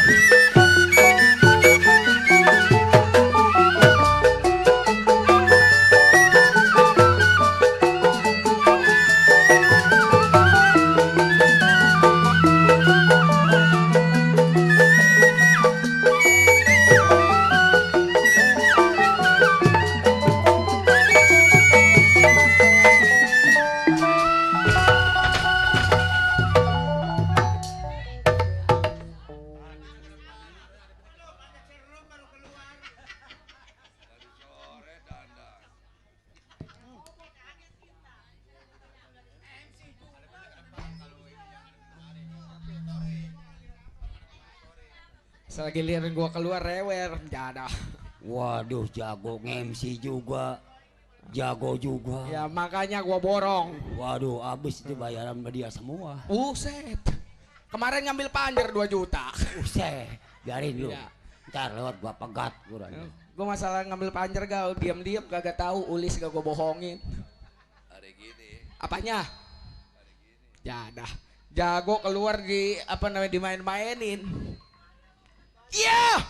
Selagi liarin gua keluar rewer, jadah. Waduh, jago nge-MC juga. Jago juga. Ya makanya gua borong. Waduh, abis itu bayaran sama dia semua. Buset. Kemarin ngambil panjer 2 juta. Buset, biarin lu. Ya. Ntar lewat gua pegat kurang. Gua masalah ngambil panjer gak diam-diam kagak tahu, ulis gak gua bohongin. Hari gini. Apanya? Jadah. Jago keluar di apa namanya dimain-mainin. Iya,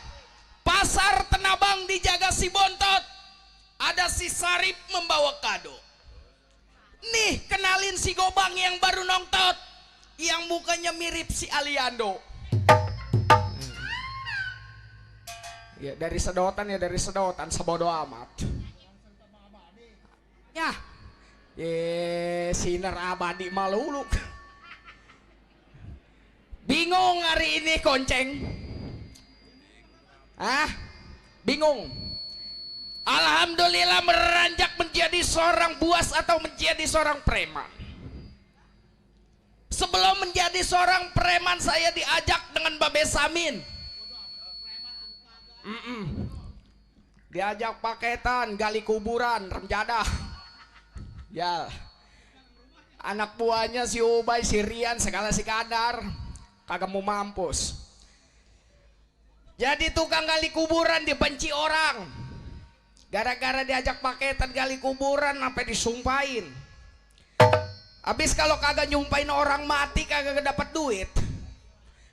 pasar Tenabang dijaga si Bontot. Ada si Sarip membawa kado. Nih, kenalin si Gobang yang baru nongtot. Yang mukanya mirip si Aliando. Ya dari sedotan sebodo amat. Ya, sinar abadi maluluk. Bingung hari ini konceng. Bingung. Alhamdulillah meranjak menjadi seorang buas atau menjadi seorang preman. Sebelum menjadi seorang preman saya diajak dengan Babe Samin. Diajak paketan, gali kuburan, remjadah. Ya. Anak buahnya si Ubay, si Rian, segala si Kadar kagak mau mampus. Jadi tukang gali kuburan dibenci orang. Gara-gara diajak paketan gali kuburan sampai disumpahin. Habis kalau kagak nyumpahin orang mati kagak dapat duit.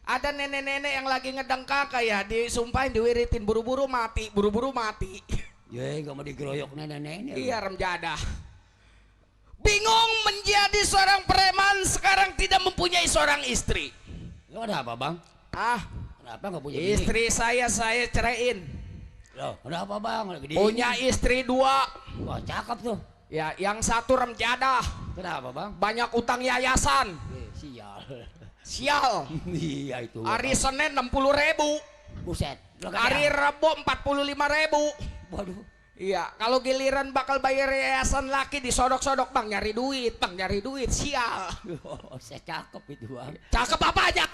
Ada nenek-nenek yang lagi ngedang kakak ya, disumpahin diwiritin buru-buru mati, buru-buru mati. Ya, gak mau digeroyok nenek-nenek. Iya remjadah. Bingung menjadi seorang preman sekarang tidak mempunyai seorang istri. Lo ada apa bang? Ah, Kenapa gak punya bini? istri saya ceraiin. Loh, ada apa bang? Lagi di Punya istri 2. Wah cakep tuh. Ya, yang satu remjadah, Kenapa bang? banyak utang yayasan. Sial. Sial. Iya itu. Hari Senin 60.000, Buset. Lo kan hari ya? Rabu 45.000. Waduh. Iya, kalau giliran bakal bayar yayasan laki disodok-sodok, bang nyari duit, sial. Oh, saya cakep itu bang. Cakep apa aja?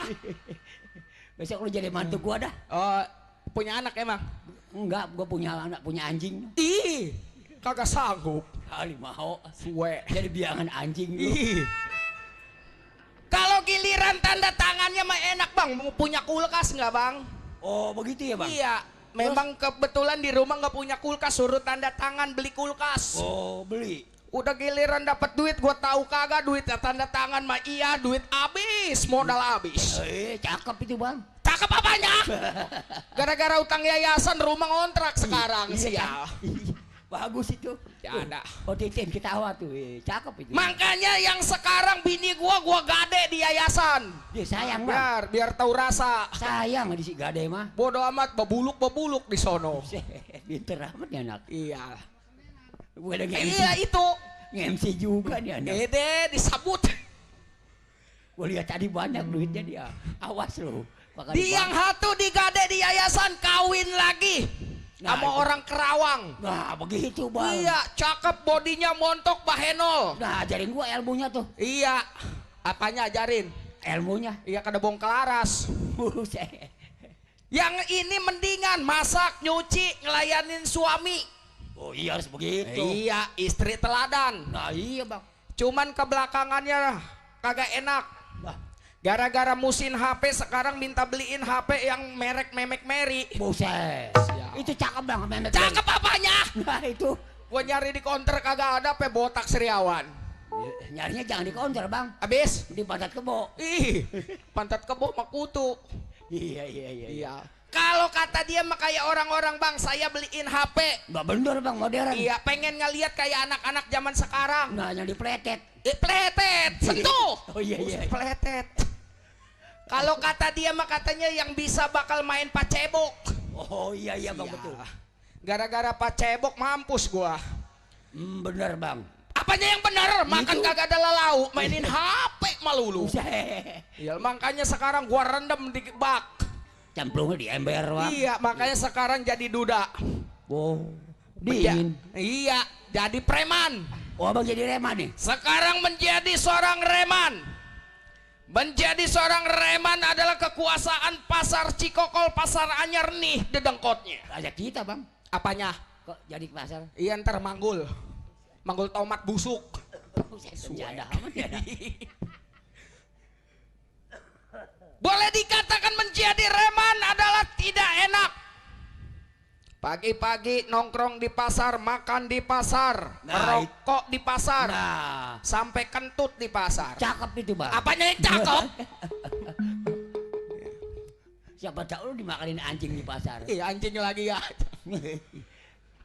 Besok lu jadi mantu gua dah. Oh, punya anak emang? Enggak, gua punya anak, punya anjing. Ih, kagak sanggup. Kali mau. Suwe. Jadi biangan anjing lu. Ih. Kalau giliran tanda tangannya mah enak bang, mau punya kulkas nggak bang? Oh, begitu ya bang? Iya, memang kebetulan di rumah nggak punya kulkas, suruh tanda tangan beli kulkas. Oh, beli. Udah giliran dapat duit, gua tahu kagak duit tanda tangan mah iya, duit habis, modal habis. Cakep itu bang. Cakep apanya? Gara-gara utang yayasan rumah ngontrak sekarang Iya, sial. kan? Bagus itu. Ya ada. Oh, Titin ketawa tuh. Cakep itu. Makanya yang sekarang bini gua gade di yayasan. Dia sayang bang. Biar tahu rasa. Sayang di si Gade mah. Bodoh amat, bebuluk di sono. Pinter amat nih anak. Iya. Gue ada nge-MC. Iya itu. Nge-MC juga nih anak. Gede disebut. Gue lihat tadi banyak duitnya dia. Awas lo. Di yang satu digade di yayasan kawin lagi. Nah, Sama itu. orang Kerawang. Nah begitu bang. Iya, cakep bodinya montok bahenol. Nah ajarin gue ilmunya tuh. Iya. Apanya ajarin? Ilmunya. Iya kada bong kelaras. Buset. Yang ini mendingan masak, nyuci, ngelayanin suami. Oh iya harus begitu. Iya, istri teladan. Nah iya bang. Cuman kebelakangannya kagak enak. Bah. Gara-gara musim HP sekarang minta beliin HP yang merek Memek Meri. Buset. Itu cakep bang. Memek. Cakep apanya? Nah itu. Gua nyari di counter kagak ada, pe botak Seriawan. Nyarinya jangan di counter bang. Abis? Di pantat kebo. Ih, pantat kebo mah kutu. Iya. Iya. Kalau kata dia mah kayak orang-orang bang, saya beliin HP. Mbak bener bang modern. Iya, pengen ngeliat kayak anak-anak zaman sekarang. Nah yang dipletet. Pletet, sentuh. Oh iya. Pletet. Kalau kata dia mah katanya yang bisa bakal main pacebok. Oh iya bang Iya. betul. Gara-gara pacebok mampus gua. Bener bang. Apanya yang bener? Makan kagak ada lalau, mainin HP malulu. Buset. Iya, makanya sekarang gua rendam di bak. Cemplungnya di ember bang. Iya, makanya sekarang jadi duda. Oh. Dingin. Iya, jadi preman. Oh abang jadi reman nih. Sekarang menjadi seorang reman. Menjadi seorang reman adalah kekuasaan pasar Cikokol, pasar anyar nih dedengkotnya. Ajak kita bang. Apanya? Kok jadi ke pasar? Iya ntar manggul. Manggul tomat busuk. Senjata amat ya. Boleh dikatakan menjadi reman adalah tidak enak. Pagi-pagi nongkrong di pasar, makan di pasar, Nah, merokok di pasar, Nah. sampai kentut di pasar. Cakep itu bang. Apanya yang cakep? Siapa tahu lu dimakanin anjing di pasar. Iya anjing lagi ya.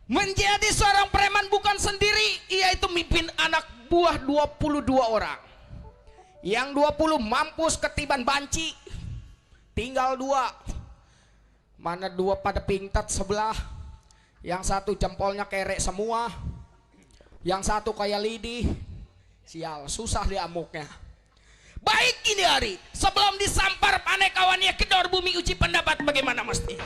Menjadi seorang preman bukan sendiri, ia itu mimpin anak buah 22 orang. Yang 20 mampus ketiban banci. Tinggal 2. Mana 2 pada pingtat sebelah. Yang satu jempolnya kerek semua. Yang satu kayak lidi. Sial, susah diamuknya. Baik ini hari, sebelum disampar panekawannya kedor bumi uji pendapat bagaimana mesti.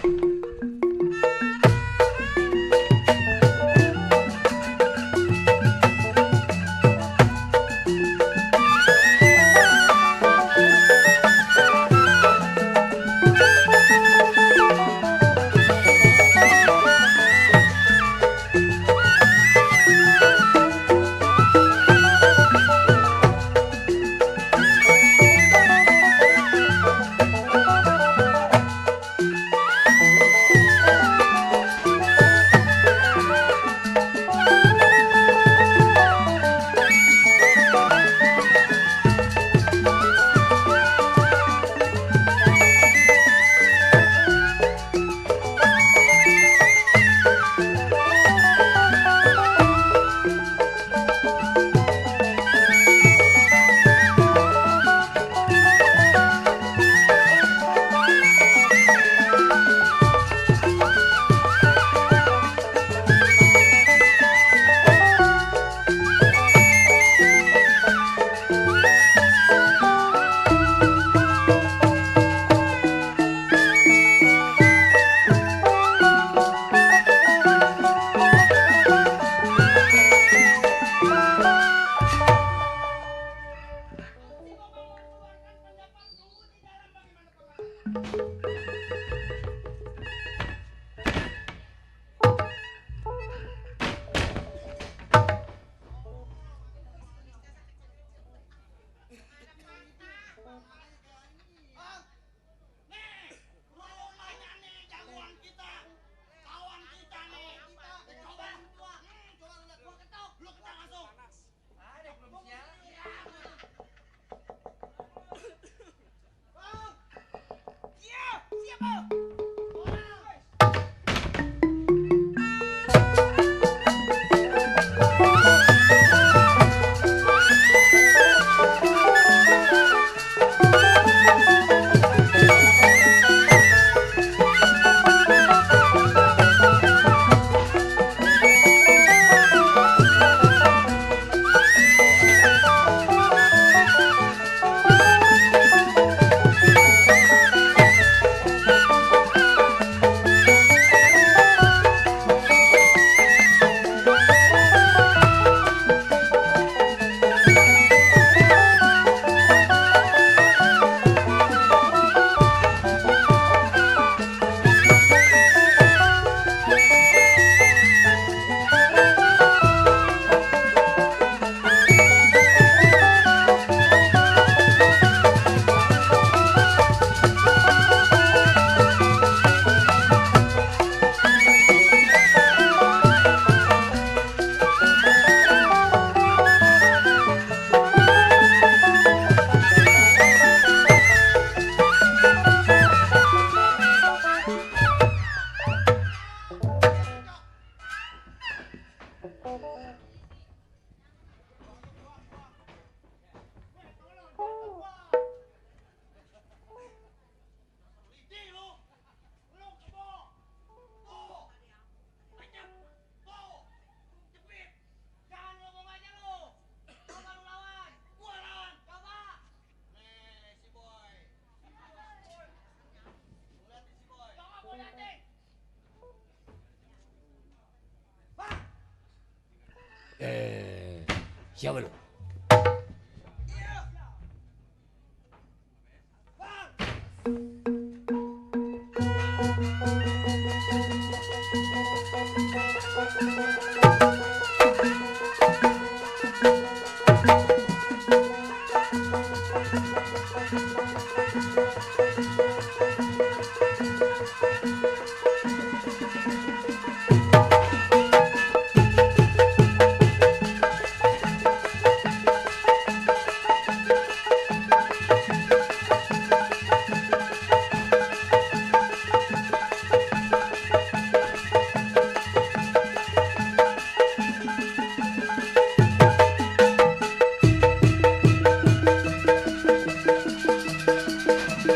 Siapa lu?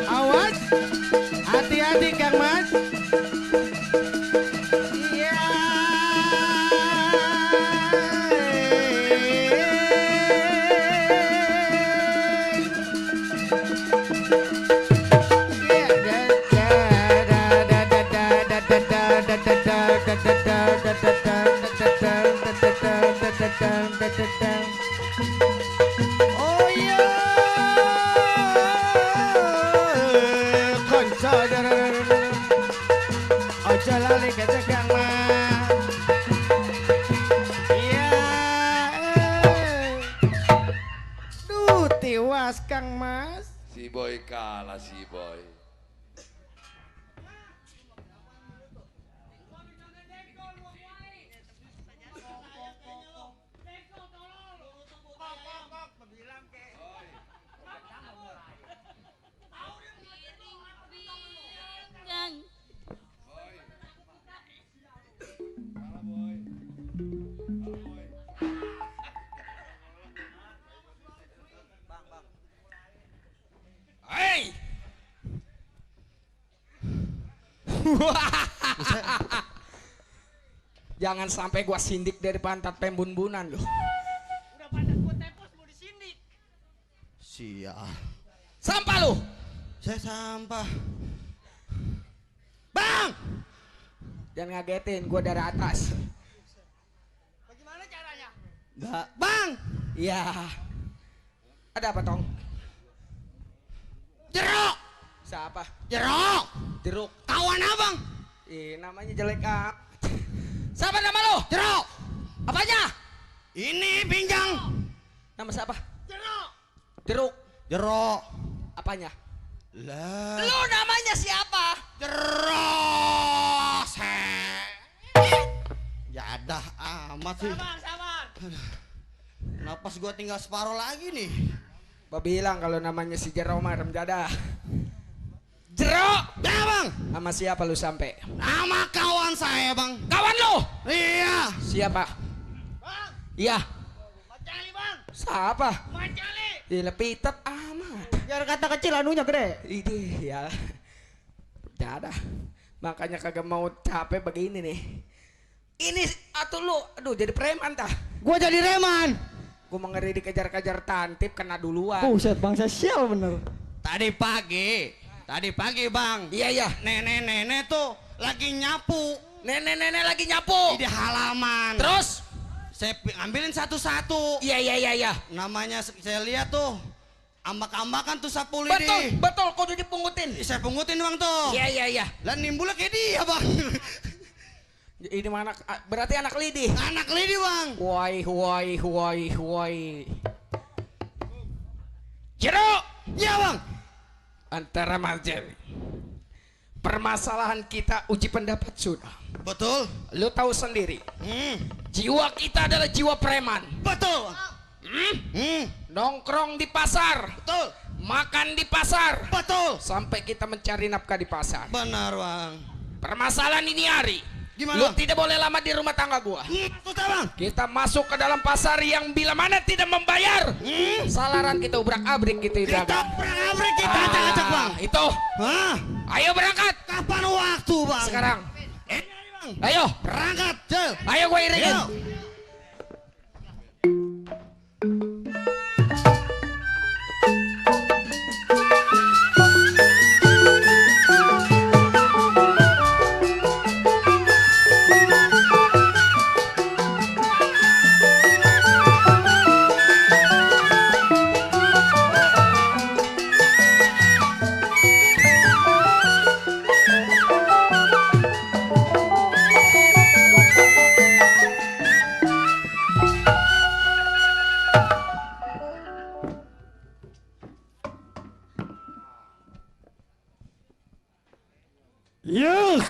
Awas, hati-hati Kang Mas. Iya. Oh iya. Konco ojo lali kecegang Mas. Iya. Duh, tiwas Kang Mas. Si boy kalah si boy. Hei! Jangan sampai gua sindik dari pantat pembun-bunan loh. Sia. Sampah lu. Saya sampah. Bang! Jangan ngagetin gua dari atas. Enggak. Bang! Iya. Ada apa, Tong? Jeruk! Siapa? Jeruk! Jeruk. Kawan abang! Namanya jelek ah. Siapa nama lo? Jeruk! Apanya? Ini pinjang! Nama siapa? Jeruk! Jeruk. Jeruk. Apanya? Lah. Lu namanya siapa? Jeruk! Jadah amat sih. Sabar! Napas gua tinggal separuh lagi nih. Gua bilang kalau namanya si Jeruk mah rem jadah. Jeruk! Ya bang! Sama siapa lu sampai? Nama kawan saya bang! Kawan lu? Iya! Siapa? Bang! Iya. Macali bang! Siapa? Macali! Gila pitet amat. Biar kata kecil anunya gede. Ini ya. Jadah. Makanya kagak mau capek begini nih. Ini atuh lu, aduh jadi preman tah. Gua jadi reman. Gua mau ngeri dikejar-kejar tantip kena duluan. Buset bangsa sial bener. Tadi pagi bang! Iya iya. Nenek-nenek tuh lagi nyapu Nenek-nenek lagi nyapu. di halaman. Terus? Saya ambilin satu-satu. Iya iya iya iya. Namanya saya lihat tuh ambak-ambakan tuh sapu Betul, lidi. betul kudu dipungutin. Saya pungutin bang tuh. Iya iya iya. Lah nimbulnya kayak dia bang. Ini mana berarti anak lidi. Anak lidi bang. Woi. Jeruk. Ya bang. Antara Marjari. Permasalahan kita uji pendapat sudah. Betul. Lu tahu sendiri. Hmm. Jiwa kita adalah jiwa preman. Betul. Nongkrong di pasar, Betul. makan di pasar, Betul. sampai kita mencari nafkah di pasar. Benar bang. Permasalahan ini hari, Gimana? lu tidak boleh lama di rumah tangga gua. Susah bang. Kita masuk ke dalam pasar yang bila mana tidak membayar, salaran kita ubrak-abrik kita Kita dagang. perang kita acak-acak bang. Itu, Hah? ayo berangkat Kapan waktu bang? sekarang. Bang. Ayo, Berangkat. Jel. ayo gua iringin. Yo.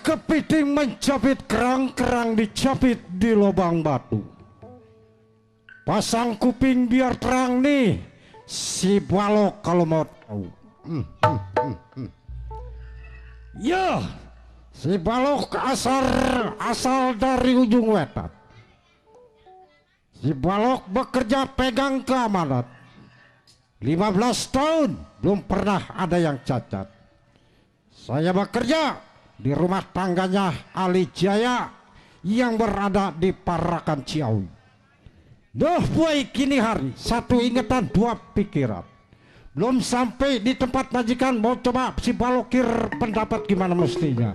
kepiting menjepit kerang-kerang dijepit di lubang batu. Pasang kuping biar terang nih, si balok kalau mau tahu. Ya, si balok asal dari ujung wetan. Si balok bekerja pegang keamanan. 15 tahun belum pernah ada yang cacat. Saya bekerja di rumah tangganya Ali Jaya yang berada di Parakan Ciawi. Duh boy, kini hari satu ingatan dua pikiran. Belum sampai di tempat majikan, mau coba si balokir pendapat gimana mestinya.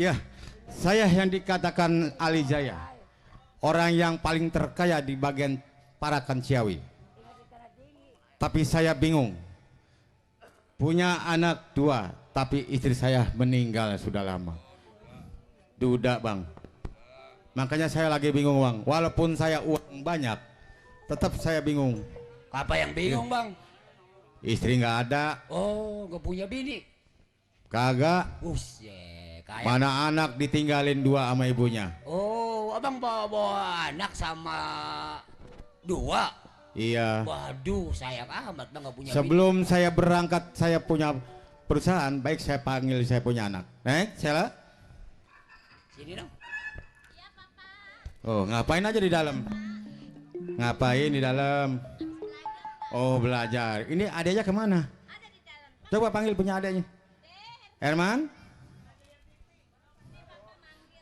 Ya, saya yang dikatakan Ali Jaya, orang yang paling terkaya di bagian Parakan Ciawi. Tapi saya bingung, punya anak dua, tapi istri saya meninggal sudah lama. Duda bang, makanya saya lagi bingung bang. Walaupun saya uang banyak, tetap saya bingung. Apa yang bingung bang? Istri nggak ada. Oh, gak punya bini? Kagak. Kayak... Mana anak ditinggalin dua sama ibunya. Oh, abang bawa anak sama dua? Iya. Waduh, sayang amat bang gak punya Sebelum bini. saya berangkat, saya punya perusahaan, baik saya panggil saya punya anak. Sela? Sini dong. Oh, ngapain aja di dalam? Ngapain di dalam? Oh, belajar. Ini adanya kemana? Ada di dalam. Coba panggil punya adanya. Herman?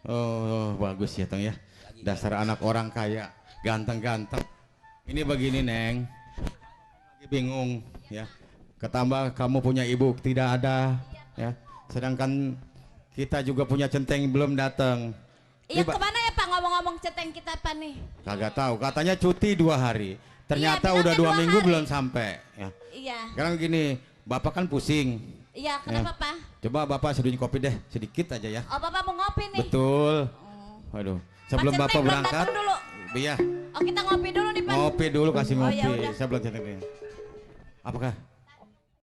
Oh, bagus ya Tong ya. Dasar anak orang kaya, ganteng-ganteng. Ini begini Neng, lagi bingung ya. Ketambah kamu punya ibu tidak ada ya. Sedangkan kita juga punya centeng belum datang. Iya kemana ya Pak ngomong-ngomong centeng kita apa nih? Kagak tahu, katanya cuti 2 hari. Ternyata Iya, udah 2 minggu hari. belum sampai ya. Iya. Sekarang gini, Bapak kan pusing. Iya, kenapa Pak? Coba Bapak seduhin kopi deh, sedikit aja ya. Oh Bapak mau ngopi nih? Betul. Waduh, sebelum Pak Bapak Centeng belum berangkat. datang dulu. Iya. Oh kita ngopi dulu nih Pak. Ngopi dulu, kasih Oh, ngopi. ya udah. Saya belum centeng. Apakah